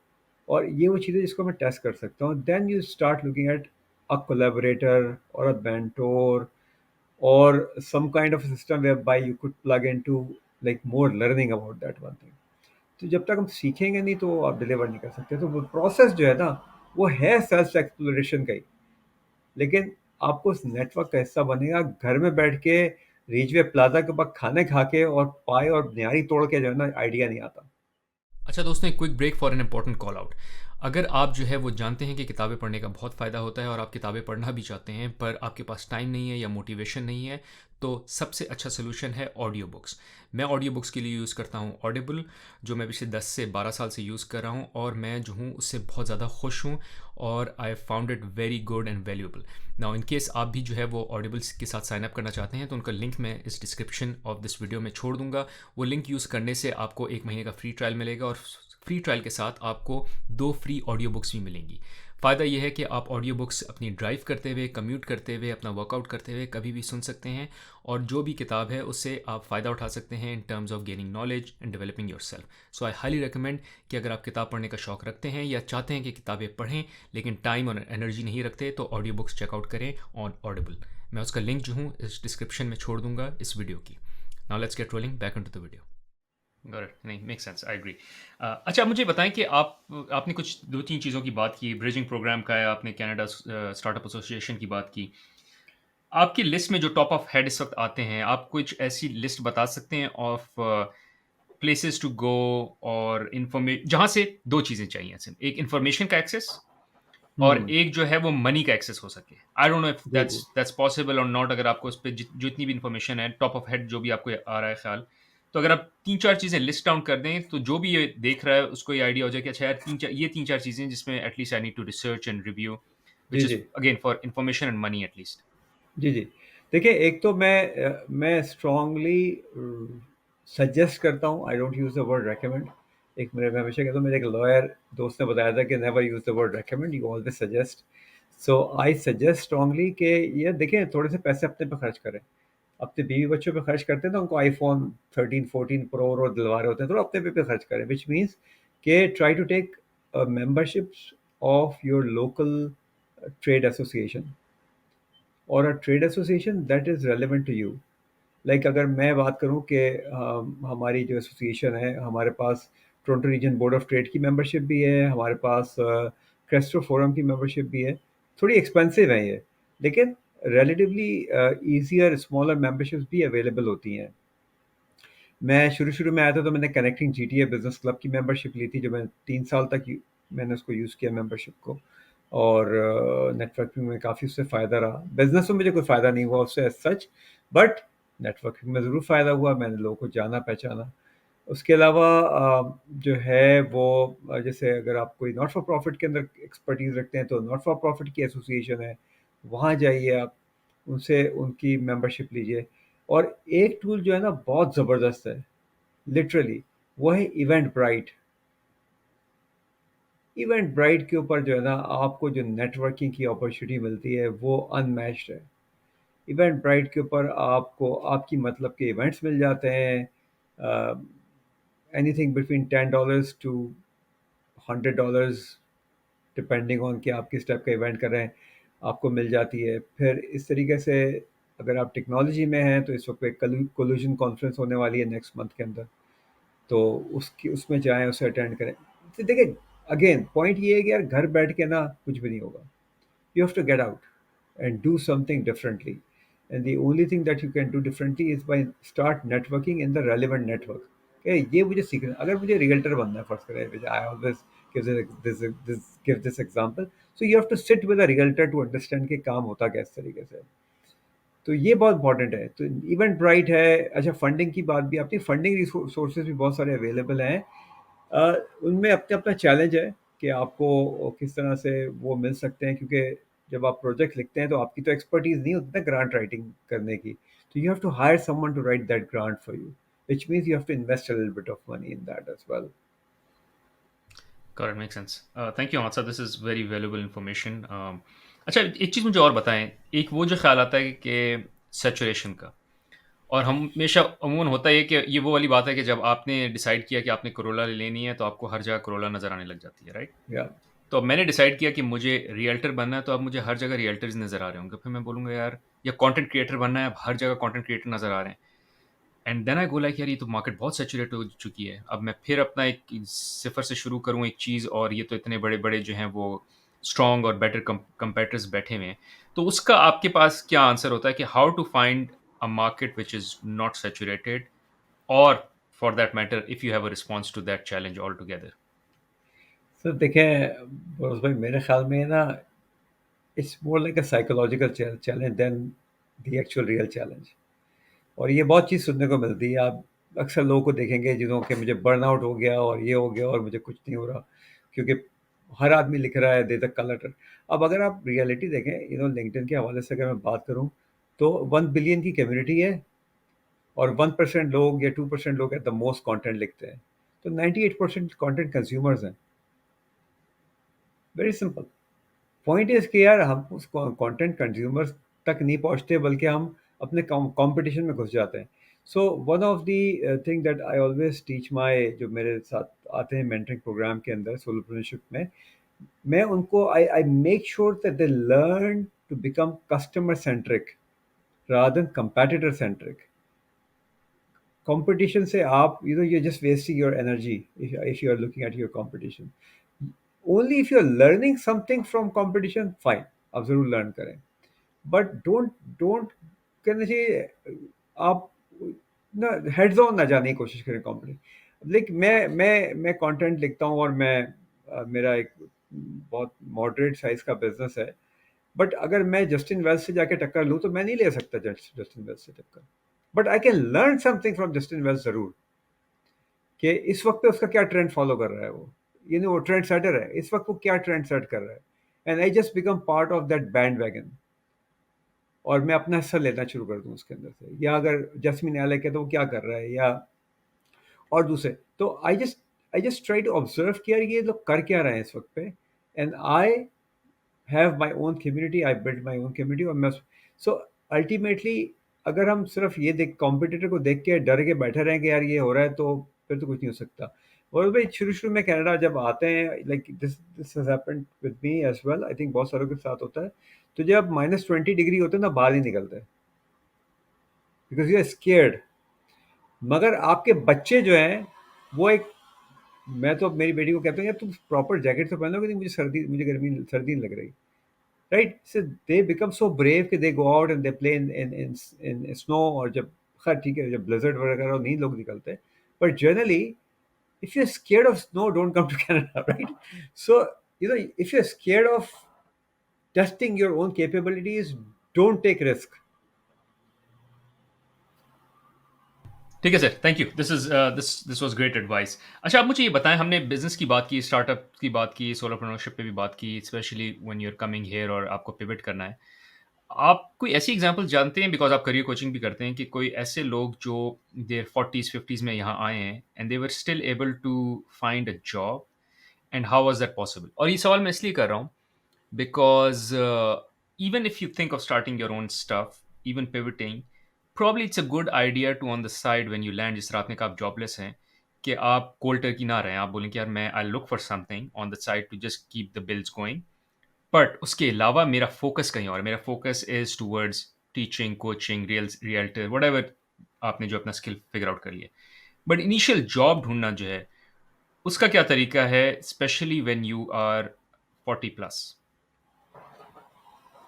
اور یہ وہ چیزیں جس کو میں ٹیسٹ کر سکتا ہوں. Then you start looking at a collaborator or a mentor or some kind of a system whereby you could plug into like more learning about that one thing. تو جب تک ہم سیکھیں گے نہیں تو آپ ڈلیور نہیں کر سکتے. تو وہ پروسیس جو ہے نا وہ ہے سیلف ایکسپلوریشن کا ہی، لیکن آپ کو اس نیٹ ورک کا حصہ بنے گا گھر میں بیٹھ کے ریچ وے پلازا کے پاس کھانے کھا کے اور پائے اور نہاری توڑ کے جو ہے نا آئیڈیا نہیں آتا. اچھا دوستوں، ایک quick break for an important call out. اگر آپ جو ہے وہ جانتے ہیں کہ کتابیں پڑھنے کا بہت فائدہ ہوتا ہے اور آپ کتابیں پڑھنا بھی چاہتے ہیں پر آپ کے پاس ٹائم نہیں ہے یا موٹیویشن نہیں ہے، تو سب سے اچھا سلوشن ہے آڈیو بکس. میں آڈیو بکس کے لیے یوز کرتا ہوں آڈیبل، جو میں پچھلے 10 سے 12 سال سے یوز کر رہا ہوں، اور میں جو ہوں اس سے بہت زیادہ خوش ہوں اور I found it very good and valuable. Now in case آپ بھی جو ہے وہ آڈیبلس کے ساتھ سائن اپ کرنا چاہتے ہیں تو ان کا لنک میں اس ڈسکرپشن آف دس ویڈیو میں چھوڑ دوں گا. وہ لنک یوز کرنے سے آپ کو 1 مہینے کا فری ٹرائل ملے گا، اور فری ٹرائل کے ساتھ آپ کو 2 فری آڈیو بکس بھی ملیں گی. فائدہ یہ ہے کہ آپ آڈیو بکس اپنی ڈرائیو کرتے ہوئے، کمیوٹ کرتے ہوئے، اپنا ورک آؤٹ کرتے ہوئے کبھی بھی سن سکتے ہیں، اور جو بھی کتاب ہے اس سے آپ فائدہ اٹھا سکتے ہیں ان terms of gaining knowledge and developing your self. So I highly recommend کہ اگر آپ کتاب پڑھنے کا شوق رکھتے ہیں یا چاہتے ہیں کہ کتابیں پڑھیں لیکن ٹائم اور انرجی نہیں رکھتے، تو آڈیو بکس چیک آؤٹ کریں آن آڈیبل. میں اس کا لنک جو ہوں اس ڈسکرپشن میں چھوڑ دوں گا اس ویڈیو کی. Now let's get rolling back into the video. نہیں میک سینس، آئی ایگری. اچھا مجھے بتائیں کہ آپ نے کچھ 2-3 چیزوں کی بات کی، بریجنگ پروگرام کا ہے، آپ نے کینیڈا اسٹارٹ اپ ایسوسیشن کی بات کی. آپ کی لسٹ میں جو ٹاپ آف ہیڈ اس وقت آتے ہیں، آپ کچھ ایسی لسٹ بتا سکتے ہیں آف پلیسز ٹو گو اور جہاں سے 2 چیزیں چاہیے صرف، ایک انفارمیشن کا ایکسیس اور ہوں ایک جو ہے وہ منی کا ایکسیس ہو سکے. آئی ڈونٹ نو اف جی جی دیٹس پاسبل اور ناٹ. اگر آپ کو اس پہ جتنی بھی انفارمیشن ہے ٹاپ آف ہیڈ جو بھی آپ کو آ رہا ہے خیال، تو اگر آپ 3-4 چیزیں لسٹ ڈاؤن کر دیں تو جو بھی یہ دیکھ رہا ہے اس کو یہ آئیڈیا ہو جائے کہ اچھا یار یہ 3-4 چیزیں جس میں at least I need to research and review which جی از جی again for information and money at least. جی جی. دیکھیں، ایک تو میں اسٹرانگلی سجیسٹ کرتا ہوں، I don't use the word recommend. میں ہمیشہ کہتا ہوں، میرے ایک لائر دوست نے بتایا تھا کہ never use the word recommend, you always suggest. So I suggest strongly کہ یہ دیکھیں تھوڑے سے پیسے اپنے پہ خرچ کریں. اپنے بیوی بچوں پہ خرچ کرتے ہیں تو ان کو آئی فون 13 14 پرو اور دلوا رہے ہوتے ہیں، تھوڑا اپنے پہ خرچ کریں، وچ مینس کہ try to take memberships of your local trade association اور trade association that is relevant to you. Like اگر میں بات کروں کہ ہماری جو ایسوسیشن ہے، ہمارے پاس Toronto Region Board of Trade کی ممبرشپ بھی ہے، ہمارے پاس کریسٹو فورم کی ممبرشپ بھی ہے. تھوڑی ایکسپینسو ہیں یہ، لیکن ریلیٹیولی ایزیئر اسمالر ممبرشپس بھی اویلیبل ہوتی ہیں. میں شروع میں آیا تھا تو میں نے connecting G T A business club کی ممبرشپ لی تھی، جو میں 3 سال تک میں نے اس کو یوز کیا ممبرشپ کو، اور نیٹ ورکنگ میں کافی اس سے فائدہ رہا. بزنس میں مجھے کوئی فائدہ نہیں ہوا اس سے as such, but networking میں ضرور فائدہ ہوا، میں نے لوگوں کو جانا پہچانا. اس کے علاوہ جو ہے وہ جیسے اگر آپ کوئی ناٹ فار پروفٹ کے اندر ایکسپرٹیز رکھتے ہیں تو ناٹ فار پروفٹ کی ایسوسیشن ہے، وہاں جائیے آپ، ان سے ان کی ممبرشپ لیجیے. اور ایک ٹول جو ہے نا بہت زبردست ہے لٹرلی، وہ ہے ایونٹ برائٹ. ایونٹ برائٹ کے اوپر جو ہے نا آپ کو جو نیٹ ورکنگ کی اپرچونیٹی ملتی ہے وہ ان میچڈ ہے. ایونٹ برائٹ کے اوپر آپ کو آپ کی مطلب کے ایونٹس مل جاتے ہیں، any thing between $10 to $100 depending on کہ آپ کس ٹائپ کا ایونٹ کر رہے ہیں آپ کو مل جاتی ہے. پھر اس طریقے سے اگر آپ ٹیکنالوجی میں ہیں تو اس وقت ایک کولوژن کانفرنس ہونے والی ہے نیکسٹ منتھ کے اندر، تو اس میں جائیں، اسے اٹینڈ کریں. تو دیکھیں اگین پوائنٹ یہ ہے کہ یار گھر بیٹھ کے نا کچھ بھی نہیں ہوگا. You have to get out and do something differently. And the only thing that you can do differently is by start networking in the relevant network. کہ یہ مجھے سیکھنا، اگر مجھے ریئلٹر بننا ہے فرض کریں، I always give this example. So you have to sit with a realtor to understand کہ کام ہوتا کیا اس طریقے سے. تو یہ بہت امپورٹنٹ ہے. تو ایونٹ برائٹ ہے. اچھا فنڈنگ کی بات بھی، آپ کی فنڈنگ ریسورسز بھی بہت سارے اویلیبل ہیں. ان میں اپنا چیلنج ہے کہ آپ کو کس طرح سے وہ مل سکتے ہیں، کیونکہ جب آپ پروجیکٹ لکھتے ہیں تو آپ کی تو ایکسپرٹیز نہیں ہوتی نا گرانٹ رائٹنگ کرنے کی. تو you have to hire someone to write that grant for you, which means you have to invest a little bit of money in that as well. Correct, make sense. Thank you حادثہ، this is very valuable information. اچھا ایک چیز مجھے اور بتائیں. ایک وہ جو خیال آتا ہے کہ سیچوریشن کا، اور ہمیشہ عموماً ہوتا ہے کہ یہ وہ والی بات ہے کہ جب آپ نے ڈیسائیڈ کیا کہ آپ نے کرولا لینی ہے تو آپ کو ہر جگہ کرولا نظر آنے لگ جاتی ہے، رائٹ؟ یا تو اب میں نے ڈیسائیڈ کیا کہ مجھے ریئلٹر بننا ہے، تو اب مجھے ہر جگہ ریئلٹرز نظر آ رہے ہوں گے. پھر میں بولوں گا یار، یا کانٹینٹ کریٹر بننا ہے، اب ہر جگہ کانٹینٹ کریٹر نظر آ رہے ہیں. And then I go like یار یہ تو مارکیٹ بہت سیچوریٹ ہو چکی ہے، اب میں پھر اپنا ایک صفر سے شروع کروں ایک چیز، اور یہ تو اتنے بڑے بڑے جو ہیں وہ اسٹرانگ اور بیٹر کمپیٹرز بیٹھے ہوئے ہیں. تو اس کا آپ کے پاس کیا آنسر ہوتا ہے کہ how to find a market which is not saturated, اور for that matter if you have a response to that challenge altogether? Sir دیکھیں بروز بھائی، میرے خیال میں نا it's more like a psychological challenge than the actual real challenge. اور یہ بہت چیز سننے کو ملتی ہے. آپ اکثر لوگوں کو دیکھیں گے جنہوں کہ مجھے برن آؤٹ ہو گیا اور یہ ہو گیا اور مجھے کچھ نہیں ہو رہا، کیونکہ ہر آدمی لکھ رہا ہے دے دا کلر. اب اگر آپ ریئلٹی دیکھیں، لنکڈن کے حوالے سے اگر میں بات کروں تو 1 بلین کی کمیونٹی ہے، اور 1% لوگ یا 2% لوگ ایٹ دا موسٹ کانٹینٹ لکھتے ہیں. تو 98% کانٹینٹ کنزیومرز ہیں. Very simple. پوائنٹ از کہ یار ہم اس کانٹینٹ کنزیومرز تک نہیں پہنچتے، بلکہ ہم اپنے کمپٹیشن میں گھس جاتے ہیں. So one of the thing that I always teach my, جو میرے ساتھ آتے ہیں مینٹرنگ پروگرام کے اندر سولوپرنشپ میں ان کو I make sure that they learn to become customer centric rather than competitor centric. Competition سے آپ you're just wasting your energy if you are looking at your competition. Only if you are learning something from competition, fine, آپ ضرور لرن کریں. بٹ ڈونٹ کرنا چاہیے آپ نہ ہیڈز آن نہ جانے کی کوشش کریں کمپنی. لیکن میں کانٹینٹ لکھتا ہوں، اور میں میرا ایک بہت ماڈریٹ سائز کا بزنس ہے. بٹ اگر میں جسٹن ویلس سے جا کے ٹکر لوں تو میں نہیں لے سکتا جسٹن ویلس سے ٹکر. But I can learn something from Justin Welsh ضرور، کہ اس وقت پہ اس کا کیا ٹرینڈ فالو کر رہا ہے. وہ ٹرینڈ سیٹر ہے، اس وقت وہ کیا ٹرینڈ سیٹ کر رہا ہے. And I just become part of that bandwagon, اور میں اپنا حصہ لینا شروع کر دوں اس کے اندر سے. یا اگر جسمین ایلے کے تو وہ کیا کر رہا ہے، یا اور دوسرے. تو I just try to observe کہ یار یہ لوگ کر کیا رہے ہیں اس وقت پہ. And I have my own community, I build my own community. اور میں سو الٹیمیٹلی اگر ہم صرف یہ کمپٹیٹر کو دیکھ کے ڈر کے بیٹھے رہیں کہ یار یہ ہو رہا ہے، تو پھر تو کچھ نہیں ہو سکتا. اور بھائی شروع میں کینیڈا جب آتے ہیں، like this has happened with me as well, I think بہت ساروں کے ساتھ ہوتا ہے. تو جب -20 ڈگری ہوتے ہیں نا، باہر نہیں نکلتے، بیکاز یو آر اسکیئرڈ. مگر آپ کے بچے جو ہیں وہ ایک، میں تو میری بیٹی کو کہتا ہوں یار تم پراپر جیکٹ تو پہن لو، کہ مجھے گرمی سردی نہیں لگ رہی. Right. So they become so brave کہ دے گو آؤٹ اینڈ دے پلے ان اسنو. اور جب خیر ٹھیک ہے، جب بلیزرڈ وغیرہ نہیں لوگ نکلتے. But generally if you're scared of snow, don't come to Canada, right? So, if you're scared of testing your own capabilities, don't take risk. ٹھیک ہے sir, thank you. This was great advice. اچھا آپ مجھے یہ بتائیں، ہم نے بزنس کی بات کی، اسٹارٹ اپ کی بات کی، سولوپرنورشپ پہ بھی بات کی، especially when you are coming here اور آپ کو پیوٹ کرنا ہے. آپ کوئی ایسی ایگزامپل جانتے ہیں، بیکاز آپ کریئر کوچنگ بھی کرتے ہیں، کہ کوئی ایسے لوگ جو دیر 40s 50s میں یہاں آئے ہیں and they were still able to find a job, and how was that possible? اور یہ سوال میں اس لیے کر رہا ہوں because even if you think of starting your own stuff, even pivoting, probably it's a good idea to on the side when you land. جس رات میں کہ آپ جاب لیس ہیں، کہ آپ کولڈ ٹرکی نہ رہیں، آپ بولیں کہ یار میں I look for something on the side to just keep the bills going. But اس کے علاوہ میرا فوکس کہیں اور، میرا focus is towards teaching, coaching, realtor, whatever آپ نے جو اپنا اسکل فگر آؤٹ کر لیا. بٹ انیشیل جاب ڈھونڈنا جو ہے، اس کا کیا طریقہ ہے، اسپیشلی وین یو آر 40+؟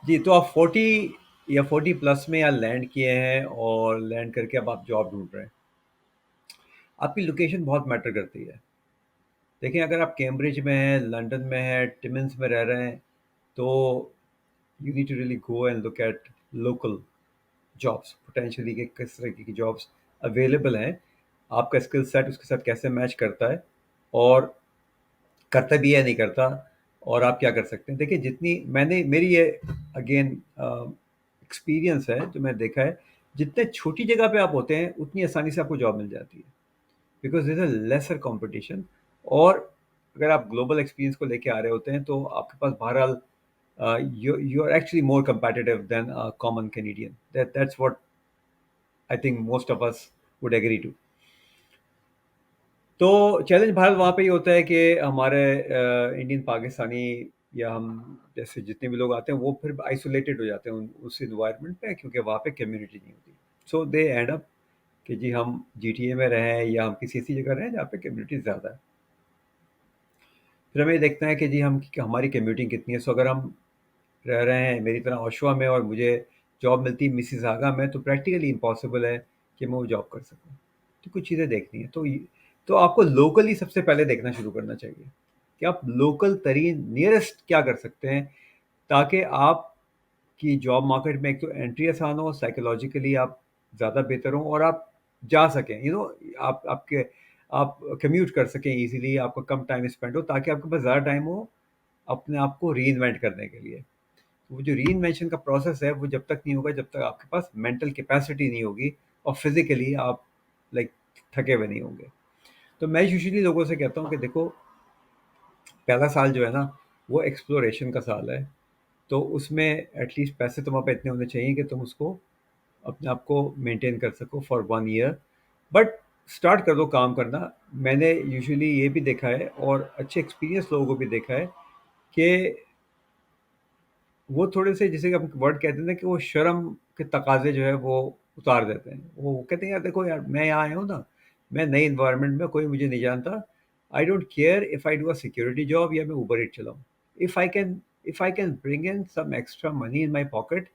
جی، تو آپ 40 یا 40+ میں یہاں لینڈ کیے ہیں، اور لینڈ کر کے اب آپ جاب ڈھونڈ رہے ہیں. آپ کی لوکیشن بہت میٹر کرتی ہے. دیکھیں اگر آپ کیمبرج میں ہیں، لنڈن میں ہیں، ٹمنس میں رہ رہے ہیں، تو you need to really go and look at local jobs potentially, کہ کس طرح کی جابس اویلیبل ہیں، آپ کا اسکل سیٹ اس کے ساتھ کیسے میچ کرتا ہے، اور کرتا بھی ہے نہیں کرتا، اور آپ کیا کر سکتے ہیں. دیکھیں جتنی میری یہ اگین ایکسپیرینس ہے جو میں نے دیکھا ہے، جتنے چھوٹی جگہ پہ آپ ہوتے ہیں اتنی آسانی سے آپ کو جاب مل جاتی ہے، because there is a lesser competition. اور اگر آپ گلوبل ایکسپیرینس کو لے کے آ رہے ہوتے ہیں تو آپ کے پاس بہرحال you are actually more competitive than common Canadian. That's what I think most of us would agree to. تو چیلنج بھارت وہاں پہ ہی ہوتا ہے کہ ہمارے انڈین پاکستانی یا ہم جیسے جتنے بھی لوگ آتے ہیں وہ پھر آئسولیٹڈ ہو جاتے ہیں اس انوائرمنٹ پہ، کیونکہ وہاں پہ کمیونٹی نہیں ہوتی. سو دے اینڈ اپ کہ جی ہم GTA میں رہیں یا ہم کسی ایسی جگہ رہیں جہاں پہ کمیونٹی زیادہ ہے. پھر ہمیں یہ دیکھنا ہے کہ جی ہماری کمیوٹنگ کتنی ہے. سو اگر ہم رہ رہے ہیں میری طرح اوشوا میں اور مجھے جاب ملتی مسز آگا میں، تو پریکٹیکلی امپاسبل ہے کہ میں وہ جاب کر سکوں. تو کچھ چیزیں دیکھنی ہیں. تو آپ کو لوکلی سب سے پہلے دیکھنا شروع کرنا چاہیے کہ آپ لوکل ترین نیئرسٹ کیا کر سکتے ہیں، تاکہ آپ کی جاب مارکیٹ میں ایک تو انٹری آسان ہو، سائیکولوجیکلی آپ زیادہ بہتر ہوں، اور آپ جا سکیں آپ کمیوٹ کر سکیں ایزیلی، آپ کا کم ٹائم اسپینڈ ہو، تاکہ آپ کے پاس زیادہ ٹائم ہو اپنے آپ کو ری انوینٹ کرنے کے لیے. وہ جو ری انوینشن کا پروسیس ہے وہ جب تک نہیں ہوگا جب تک آپ کے پاس مینٹل کیپیسٹی نہیں ہوگی اور فزیکلی آپ لائک تھکے ہوئے نہیں ہوں گے. تو میں یوزلی لوگوں سے کہتا ہوں کہ دیکھو، پہلا سال جو ہے نا وہ ایکسپلوریشن کا سال ہے. تو اس میں ایٹ لیسٹ پیسے تمہارے پہ اتنے ہونے چاہیے کہ تم اس کو اپنے آپ کو مینٹین کر سکو فار 1 ایئر. بٹ اسٹارٹ کر دو کام کرنا. میں نے یوزلی یہ بھی دیکھا ہے اور اچھے ایکسپیرینس لوگوں کو بھی دیکھا ہے کہ وہ تھوڑے سے جسے ہم ورڈ کہتے ہیں نا کہ وہ شرم کے تقاضے جو ہے وہ اتار دیتے ہیں. وہ کہتے ہیں یار دیکھو یار میں یہاں آیا ہوں نا، میں نئی انوائرمنٹ میں، کوئی مجھے نہیں جانتا. I don't care if I do a security job یا میں اوبر ایٹ چلاؤں. If I can if I can bring in some extra money in my pocket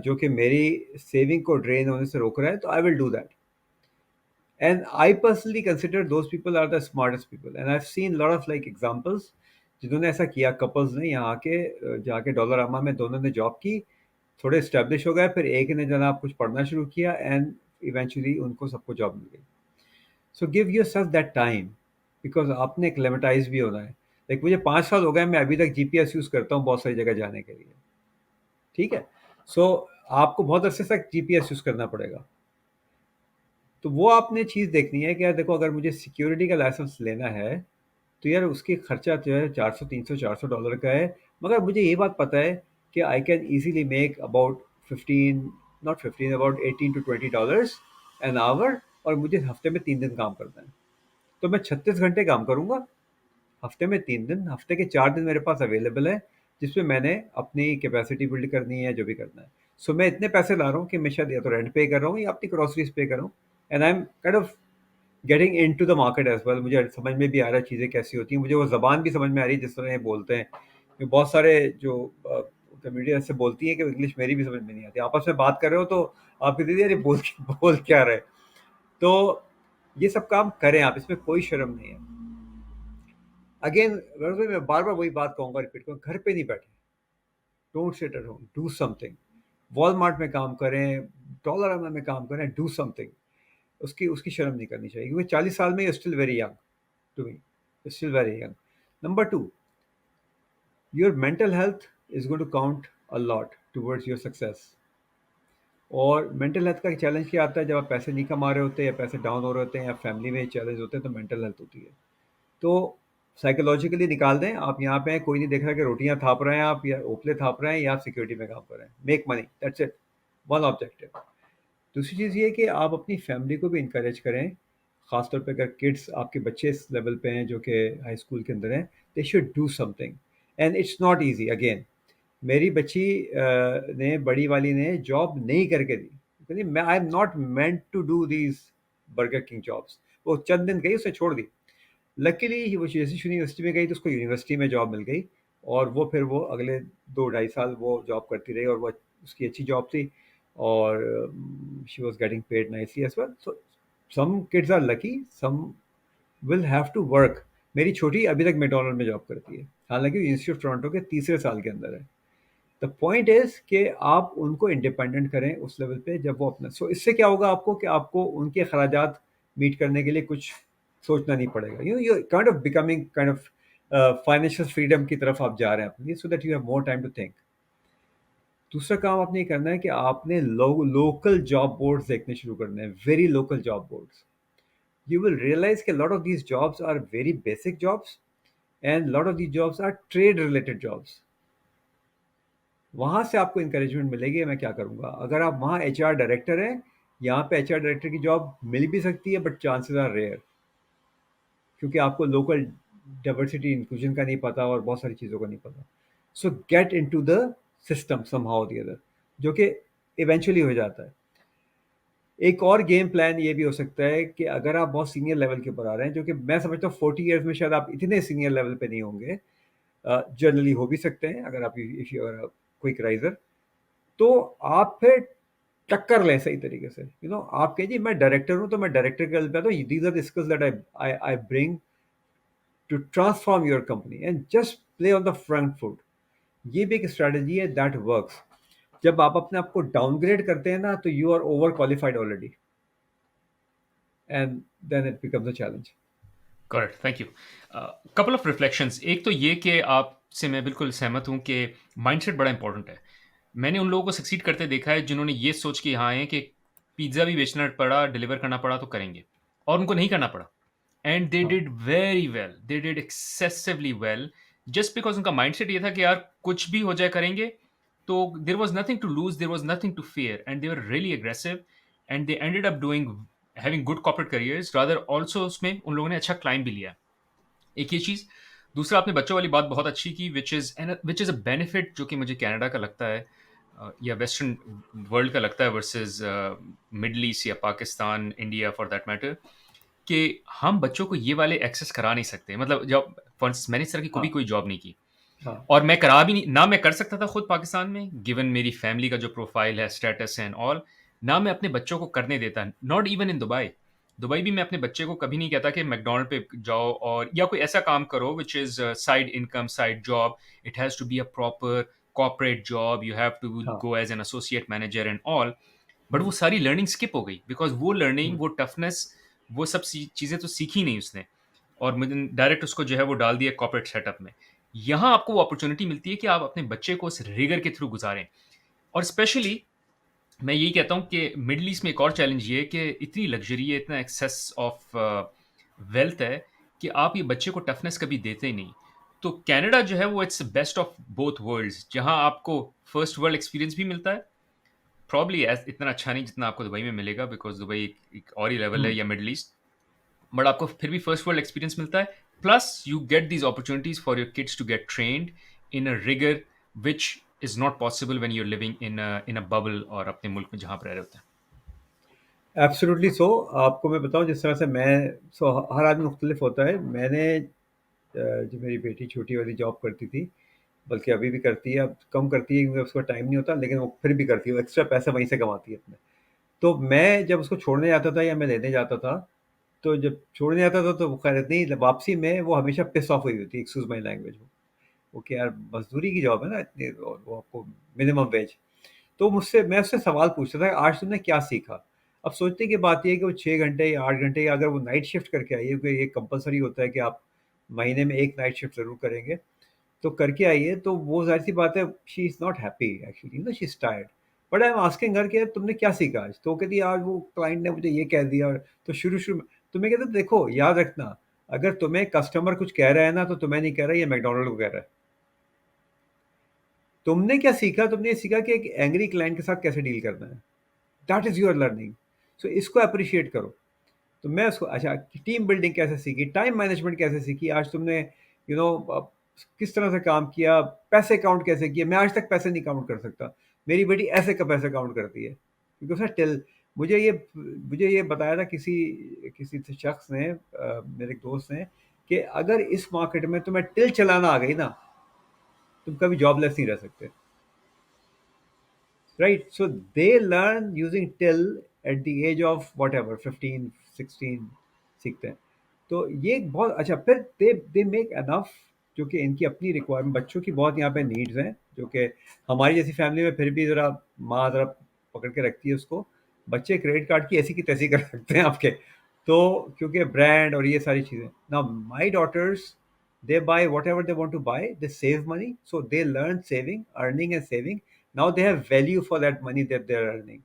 جو کہ میری سیونگ کو ڈرین ہونے سے روک رہا ہے، تو I will do that. And I personally consider those people are the smartest people. And I've seen a lot of like examples جنہوں نے ایسا کیا، کپلز نے یہاں کے جا کے ڈالر اما میں دونوں نے جاب کی، تھوڑے اسٹیبلش ہو گئے، پھر ایک نے جناب کچھ پڑھنا شروع کیا اینڈ ایونچولی ان کو سب کو جاب مل گئی. So give your self that time, because آپ نے ایکلیمیٹائز بھی ہونا ہے. لائک مجھے 5 سال ہو گئے، میں ابھی تک GPS یوز کرتا ہوں بہت ساری جگہ جانے کے لیے. ٹھیک ہے. سو آپ کو بہت عرصے تک GPS یوز کرنا پڑے گا. تو وہ آپ نے چیز دیکھنی ہے کہ یار دیکھو، اگر مجھے سیکیورٹی کا لائسنس لینا ہے تو یار اس کی خرچہ جو ہے 400 300 400 ڈالر کا ہے. مگر مجھے یہ بات پتہ ہے کہ I can easily make about 15 not 15 about 18 to 20 dollars an hour, اور مجھے ہفتے میں 3 دن کام کرنا ہے. تو میں 36 گھنٹے کام کروں گا، ہفتے میں 3 دن، ہفتے کے 4 دن میرے پاس اویلیبل ہے جس میں نے اپنی کیپیسٹی بلڈ کرنی ہے، جو بھی کرنا ہے. سو میں اتنے پیسے لا رہا ہوں کہ میں شاید یا تو رینٹ پے کر رہا ہوں یا اپنی گروسریز پے کر رہا ہوں. And I am kind of getting into the market as well. مجھے سمجھ میں بھی آ رہا ہے چیزیں کیسی ہوتی ہیں، مجھے وہ زبان بھی سمجھ میں آ رہی ہے جس طرح یہ بولتے ہیں. کہ بہت سارے جو کمیونٹی ایسے بولتی ہیں کہ انگلش میری بھی سمجھ میں نہیں آتی. آپس میں بات کر رہے ہو تو آپ کہتے ہیں یہ بول کیا رہے. تو یہ سب کام کریں آپ، اس میں کوئی شرم نہیں ہے. اگین میں بار بار وہی بات کہوں گا، ریپیٹ کروں، گھر پہ نہیں بیٹھے. Don't sit at home, do something. Walmart میں کام کریں، ڈالر اما میں کام کریں، ڈو سم تھنگ. اس کی شرم نہیں کرنی چاہیے، کیونکہ 40 سال میں still very young to me, still very young. Number 2، your mental health is going to count a lot towards your success. اور مینٹل ہیلتھ کا چیلنج کیا آتا ہے جب آپ پیسے نہیں کما رہے ہوتے یا پیسے ڈاؤن ہو رہے ہوتے ہیں یا فیملی میں چیلنج ہوتے ہیں، تو مینٹل ہیلتھ ہوتی ہے. تو سائیکولوجیکلی نکال دیں. آپ یہاں پہ ہیں، کوئی نہیں دیکھ رہا کہ روٹیاں تھاپ رہے ہیں آپ یا اوپلے تھاپ رہے ہیں یا آپ سیکورٹی میں کام کر رہے ہیں. Make money, that's it, one objective. دوسری چیز یہ کہ آپ اپنی فیملی کو بھی انکریج کریں، خاص طور پہ اگر کڈس آپ کے بچے اس لیول پہ ہیں جو کہ ہائی اسکول کے اندر ہیں، they should do something. And it's not easy. Again میری بچی نے، بڑی والی نے جاب نہیں کر کے دی. میں I am not meant to do these Burger King jobs. وہ چند دن گئی، اس نے چھوڑ دی. لکیلی وہ جیسے یونیورسٹی میں گئی تو اس کو یونیورسٹی میں جاب مل گئی، اور وہ پھر وہ اگلے 2 ڈھائی سال وہ جاب کرتی رہی، اور وہ اس کی اچھی جاب تھی، اور she was getting paid nicely as well. So some kids are lucky, some will have to work. میری چھوٹی ابھی تک میکڈونلڈ میں جاب کرتی ہے، حالانکہ یونیورسٹی آف ٹورنٹو کے تیسرے سال کے اندر ہے. دا پوائنٹ از کہ آپ ان کو انڈیپینڈنٹ کریں اس لیول پہ جب وہ اپنا. سو اس سے کیا ہوگا آپ کو کہ آپ کو ان کے اخراجات میٹ کرنے کے لیے کچھ سوچنا نہیں پڑے گا. You kind of becoming kind of financial freedom کی طرف آپ جا رہے ہیں اپنے لیے، so that you have more time to think. دوسرا کام آپ نے یہ کرنا ہے کہ آپ نے لوکل جاب بورڈز دیکھنے شروع کرنے ہیں، very local job boards. You will realize that a lot of these jobs are very basic jobs and a lot of these jobs are trade related jobs. وہاں سے آپ کو انکریجمنٹ ملے گی. میں کیا کروں گا اگر آپ وہاں HR ڈائریکٹر ہیں، یہاں پہ HR ڈائریکٹر کی جاب مل بھی سکتی ہے بٹ چانسز آر ریئر، کیونکہ آپ کو لوکل ڈائیورسٹی انکلوژن کا نہیں پتا اور بہت ساری چیزوں کا نہیں پتا. So get into the system somehow the other, جو کہ ایونچولی ہو جاتا ہے. ایک اور گیم پلان یہ بھی ہو سکتا ہے کہ اگر آپ بہت سینئر لیول کے اوپر آ رہے ہیں، جو کہ میں سمجھتا ہوں 40 ایئرس میں شاید آپ اتنے سینئر لیول پہ نہیں ہوں گے، جنرلی ہو بھی سکتے ہیں اگر آپ کوئک رائزر، تو آپ پھر ٹکر لیں صحیح طریقے سے. آپ کہیں جی میں ڈائریکٹر ہوں تو میں ڈائریکٹر کے لیول پہ ہوں، these are the skills that I bring to transform your company and just play on the front foot. یہ بھی ایک اسٹریٹجی ہے دیٹ ورکس. جب آپ اپنے آپ کو ڈاؤن گریڈ کرتے ہیں نا تو you are overqualified already and then it becomes a challenge. Correct, thank you. Couple of reflections. ایک تو یہ کہ آپ سے میں بالکل سہمت ہوں کہ مائنڈ سیٹ بڑا امپورٹنٹ ہے. میں نے ان لوگوں کو سکسیڈ کرتے دیکھا ہے جنہوں نے یہ سوچ کے یہاں آئے ہیں کہ پیزا بھی بیچنا پڑا، ڈلیور کرنا پڑا تو کریں گے، اور ان کو نہیں کرنا پڑا. اینڈ دے ہاں did very well, they did exceptionally well, just because ان کا مائنڈ سیٹ یہ تھا کہ یار کچھ بھی ہو جائے کریں گے. تو there was nothing to lose, there was nothing to fear, and they were really aggressive, and they ended up doing having good corporate careers rather also. اس میں ان لوگوں نے اچھا کلائم بھی لیا. ایک یہ چیز. دوسرا آپ نے بچوں والی بات بہت اچھی کی، وچ از اے بینیفٹ جو کہ مجھے کینیڈا کا لگتا ہے یا ویسٹرن ورلڈ کا لگتا ہے ورسز مڈل ایسٹ یا Pakistan, India for that metre, کہ ہم بچوں کو یہ والے ایکسیس کرا نہیں سکتے. مطلب جب میں نے اس طرح کی ہاں کبھی کوئی جاب نہیں کی، ہاں اور میں کرا بھی نہیں، نہ میں کر سکتا تھا خود پاکستان میں گیون میری فیملی کا جو پروفائل ہے، اسٹیٹس اینڈ آل، نہ میں اپنے بچوں کو کرنے دیتا. Not even in Dubai. Dubai بھی میں اپنے بچے کو کبھی نہیں کہتا کہ میکڈونلڈ پہ جاؤ اور یا کوئی ایسا کام کرو which is side income, side job. It has to be a proper corporate job, you have to ہاں go as an associate manager and all. But ہوں، وہ ساری لرننگ اسکپ ہو گئی بیکاز وہ ہوں. لرننگ، وہ ٹفنس، وہ سب چیزیں تو سیکھی نہیں اس نے، اور مجھے ڈائریکٹ اس کو جو ہے وہ ڈال دیا کارپوریٹ سیٹ اپ میں. یہاں آپ کو وہ اپرچونٹی ملتی ہے کہ آپ اپنے بچے کو اس ریگر کے تھرو گزاریں. اور اسپیشلی میں یہی کہتا ہوں کہ مڈل ایسٹ میں ایک اور چیلنج یہ ہے کہ اتنی لگژری ہے، اتنا ایکسیس آف ویلتھ ہے کہ آپ یہ بچے کو ٹفنس کبھی دیتے ہی نہیں. تو کینیڈا جو ہے وہ it's best of both worlds, جہاں آپ کو فرسٹ ورلڈ ایکسپیرینس بھی ملتا ہے، پرابلی اتنا اچھا نہیں جتنا آپ کو دبئی میں ملے گا بیکاز دبئی ایک اور ہی لیول ہے، ہوں. یا مڈل ایسٹ، بٹ آپ کو پھر بھی فرسٹ ورلڈ ایکسپیرینس ملتا ہے. Plus you get these opportunities for your kids to get trained in a rigour which is not possible when you are living in a bubble, اور اپنے ملک میں جہاں پر رہ رہے ہوتے ہیں. ایبسولوٹلی سو. آپ کو میں بتاؤں جس طرح سے ہر آدمی مختلف ہوتا ہے. میں نے جو میری بیٹی چھوٹی والی جاب کرتی تھی، بلکہ ابھی بھی کرتی ہے، اب کم کرتی ہے کیونکہ اس کو ٹائم نہیں ہوتا، لیکن وہ پھر بھی کرتی ہے، وہ ایکسٹرا پیسہ وہیں سے کماتی ہے اپنے. تو میں جب اس کو چھوڑنے جاتا تھا یا میں لینے جاتا تھا، تو جب چھوڑنے جاتا تھا تو خیر نہیں، واپسی میں وہ ہمیشہ پس آف ہوئی ہوتی ہے، ایکسکیوز مائی لینگویج. وہ کہ یار مزدوری کی جاب ہے نا اتنی، اور وہ آپ کو منیمم ویج. تو میں اس سے سوال پوچھتا تھا آج تم نے کیا سیکھا. اب سوچنے کی بات یہ ہے کہ وہ 6 گھنٹے یا 8 گھنٹے، یا اگر وہ نائٹ شفٹ کر کے آئیے، کیونکہ یہ کمپلسری ہوتا ہے کہ آپ مہینے میں ایک نائٹ شفٹ ضرور کریں گے، تو کر کے آئیے، تو وہ ظاہر سی بات ہے she is not happy actually, she is tired. But I am asking her کہ تم نے کیا سیکھا آج. تو وہ کہتی ہے آج وہ کلائنٹ نے مجھے یہ کہہ دیا. تو شروع میں تو میں کہتا دیکھو یاد رکھنا، اگر تمہیں کسٹمر کچھ کہہ رہا ہے نا تو تمہیں نہیں کہہ رہا، یہ میکڈونلڈ کو کہہ رہا ہے. تم نے کیا سیکھا؟ تم نے یہ سیکھا کہ ایک اینگری کلائنٹ کے ساتھ کیسے ڈیل کرنا ہے. That is your learning. So اس کو اپریشیٹ کرو. تو میں اس کو اچھا ٹیم بلڈنگ کیسے سیکھی، ٹائم مینجمنٹ کیسے سیکھی آج تم نے، یو نو کس طرح سے کام کیا، پیسے کاؤنٹ کیسے کیے. میں آج تک پیسے نہیں کاؤنٹ کر سکتا، میری بیٹی ایسے کا پیسے کاؤنٹ کرتی ہے کیونکہ اس نے مجھے یہ بتایا تھا کسی شخص نے، میرے ایک دوست نے، کہ اگر اس مارکیٹ میں تمہیں ٹل چلانا آ گئی نا، تم کبھی جاب لیس نہیں رہ سکتے. Right. So they learn using till at the age of whatever 15 16 سیکھتے ہیں. تو یہ بہت اچھا. پھر دے میک انف، جو کہ ان کی اپنی ریکوائرمنٹ، بچوں کی بہت یہاں پہ نیڈز ہیں، جو کہ ہماری جیسی فیملی میں پھر بھی ذرا ماں ذرا پکڑ کے رکھتی ہے اس کو. بچے کریڈٹ کارڈ کی ایسی کی تیسی کر سکتے ہیں آپ کے، تو کیونکہ برانڈ اور یہ ساری چیزیں. نا مائی daughters they buy whatever they want to buy, they save money, so they learn saving, earning and saving. Now they have value for that money that they're earning.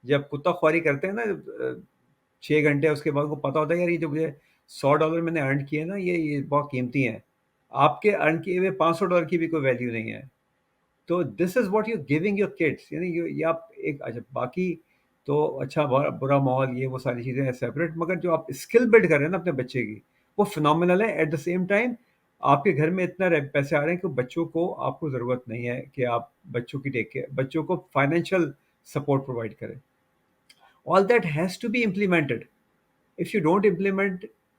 جب کتا خواری کرتے ہیں نا 6 گھنٹے، اس کے بعد کو پتا ہوتا ہے یار یہ جو مجھے $100 میں نے ارن کیے نا، یہ بہت قیمتی ہیں. آپ کے ارن کیے ہوئے $500 کی بھی کوئی ویلیو نہیں ہے. تو this is what you giving your kids. یعنی یہ آپ ایک اچھا باقی تو اچھا برا ماحول، یہ وہ ساری چیزیں سیپریٹ، مگر جو آپ اسکل بلڈ کر رہے ہیں نا اپنے بچے کی، وہ فنامنل ہے. ایٹ دا سیم ٹائم آپ کے گھر میں اتنا پیسے آ رہے ہیں کہ بچوں کو آپ کو ضرورت نہیں ہے کہ آپ بچوں کی بچوں کو فائنینشیل سپورٹ پرووائڈ کریں. All that has to be implemented. If you don't implement,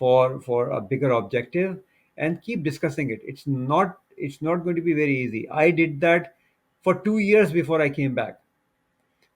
for a bigger objective, and keep discussing it. It's not going to be very easy. I did that for 2 years before I came back.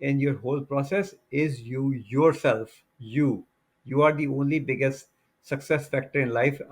in your whole process is yourself. You are the only biggest success factor in life.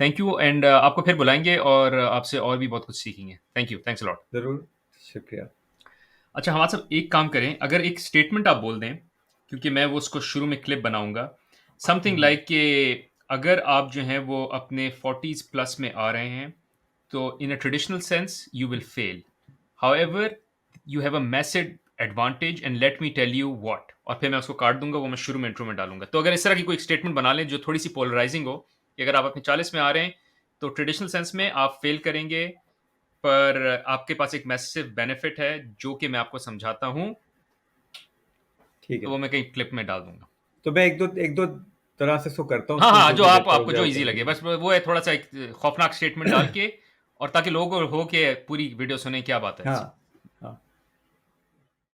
Thank you, and آپ کو پھر بلائیں گے اور آپ سے اور بھی بہت کچھ سیکھیں گے. Thank you, thanks allot. ضرور، شکریہ. اچھا حماد صاحب، ایک کام کریں، اگر ایک اسٹیٹمنٹ آپ بول دیں، کیونکہ میں وہ اس کو شروع میں کلپ بناؤں گا، سم تھنگ لائک کہ اگر آپ جو ہیں وہ اپنے 40s پلس میں آ رہے ہیں تو in a traditional sense you will feel, however you have a missed advantage and let me tell you what, اور پھر میں اس کو کاٹ دوں گا، وہ میں شروع میں انٹرو میں ڈالوں گا. تو اگر اس طرح کی کوئی اسٹیٹمنٹ بنا لیں جو تھوڑی سی پولرائزنگ ہو، کہ اگر آپ اپنے 40 میں آ رہے ہیں تو ٹریڈیشنل سینس میں آپ فیل کریں گے، پر آپ کے پاس ایک میسو بینیفٹ ہے جو کہ میں آپ کو سمجھاتا ہوں، ٹھیک تو ہے. وہ میں کہیں کلپ میں ڈال دوں گا. تو میں ایک دو طرح سے اس کو کرتا ہوں، ہاں اس میں ہاں، جو جو بھی آپ بہتر کو ہو جو جائے ایزی لگے، بس وہ ہے تھوڑا سا ایک خوفناک اسٹیٹمنٹ ڈال کے، اور تاکہ لوگوں ہو کہ پوری ویڈیو سنیں کیا بات ہے ہاں. ایسی.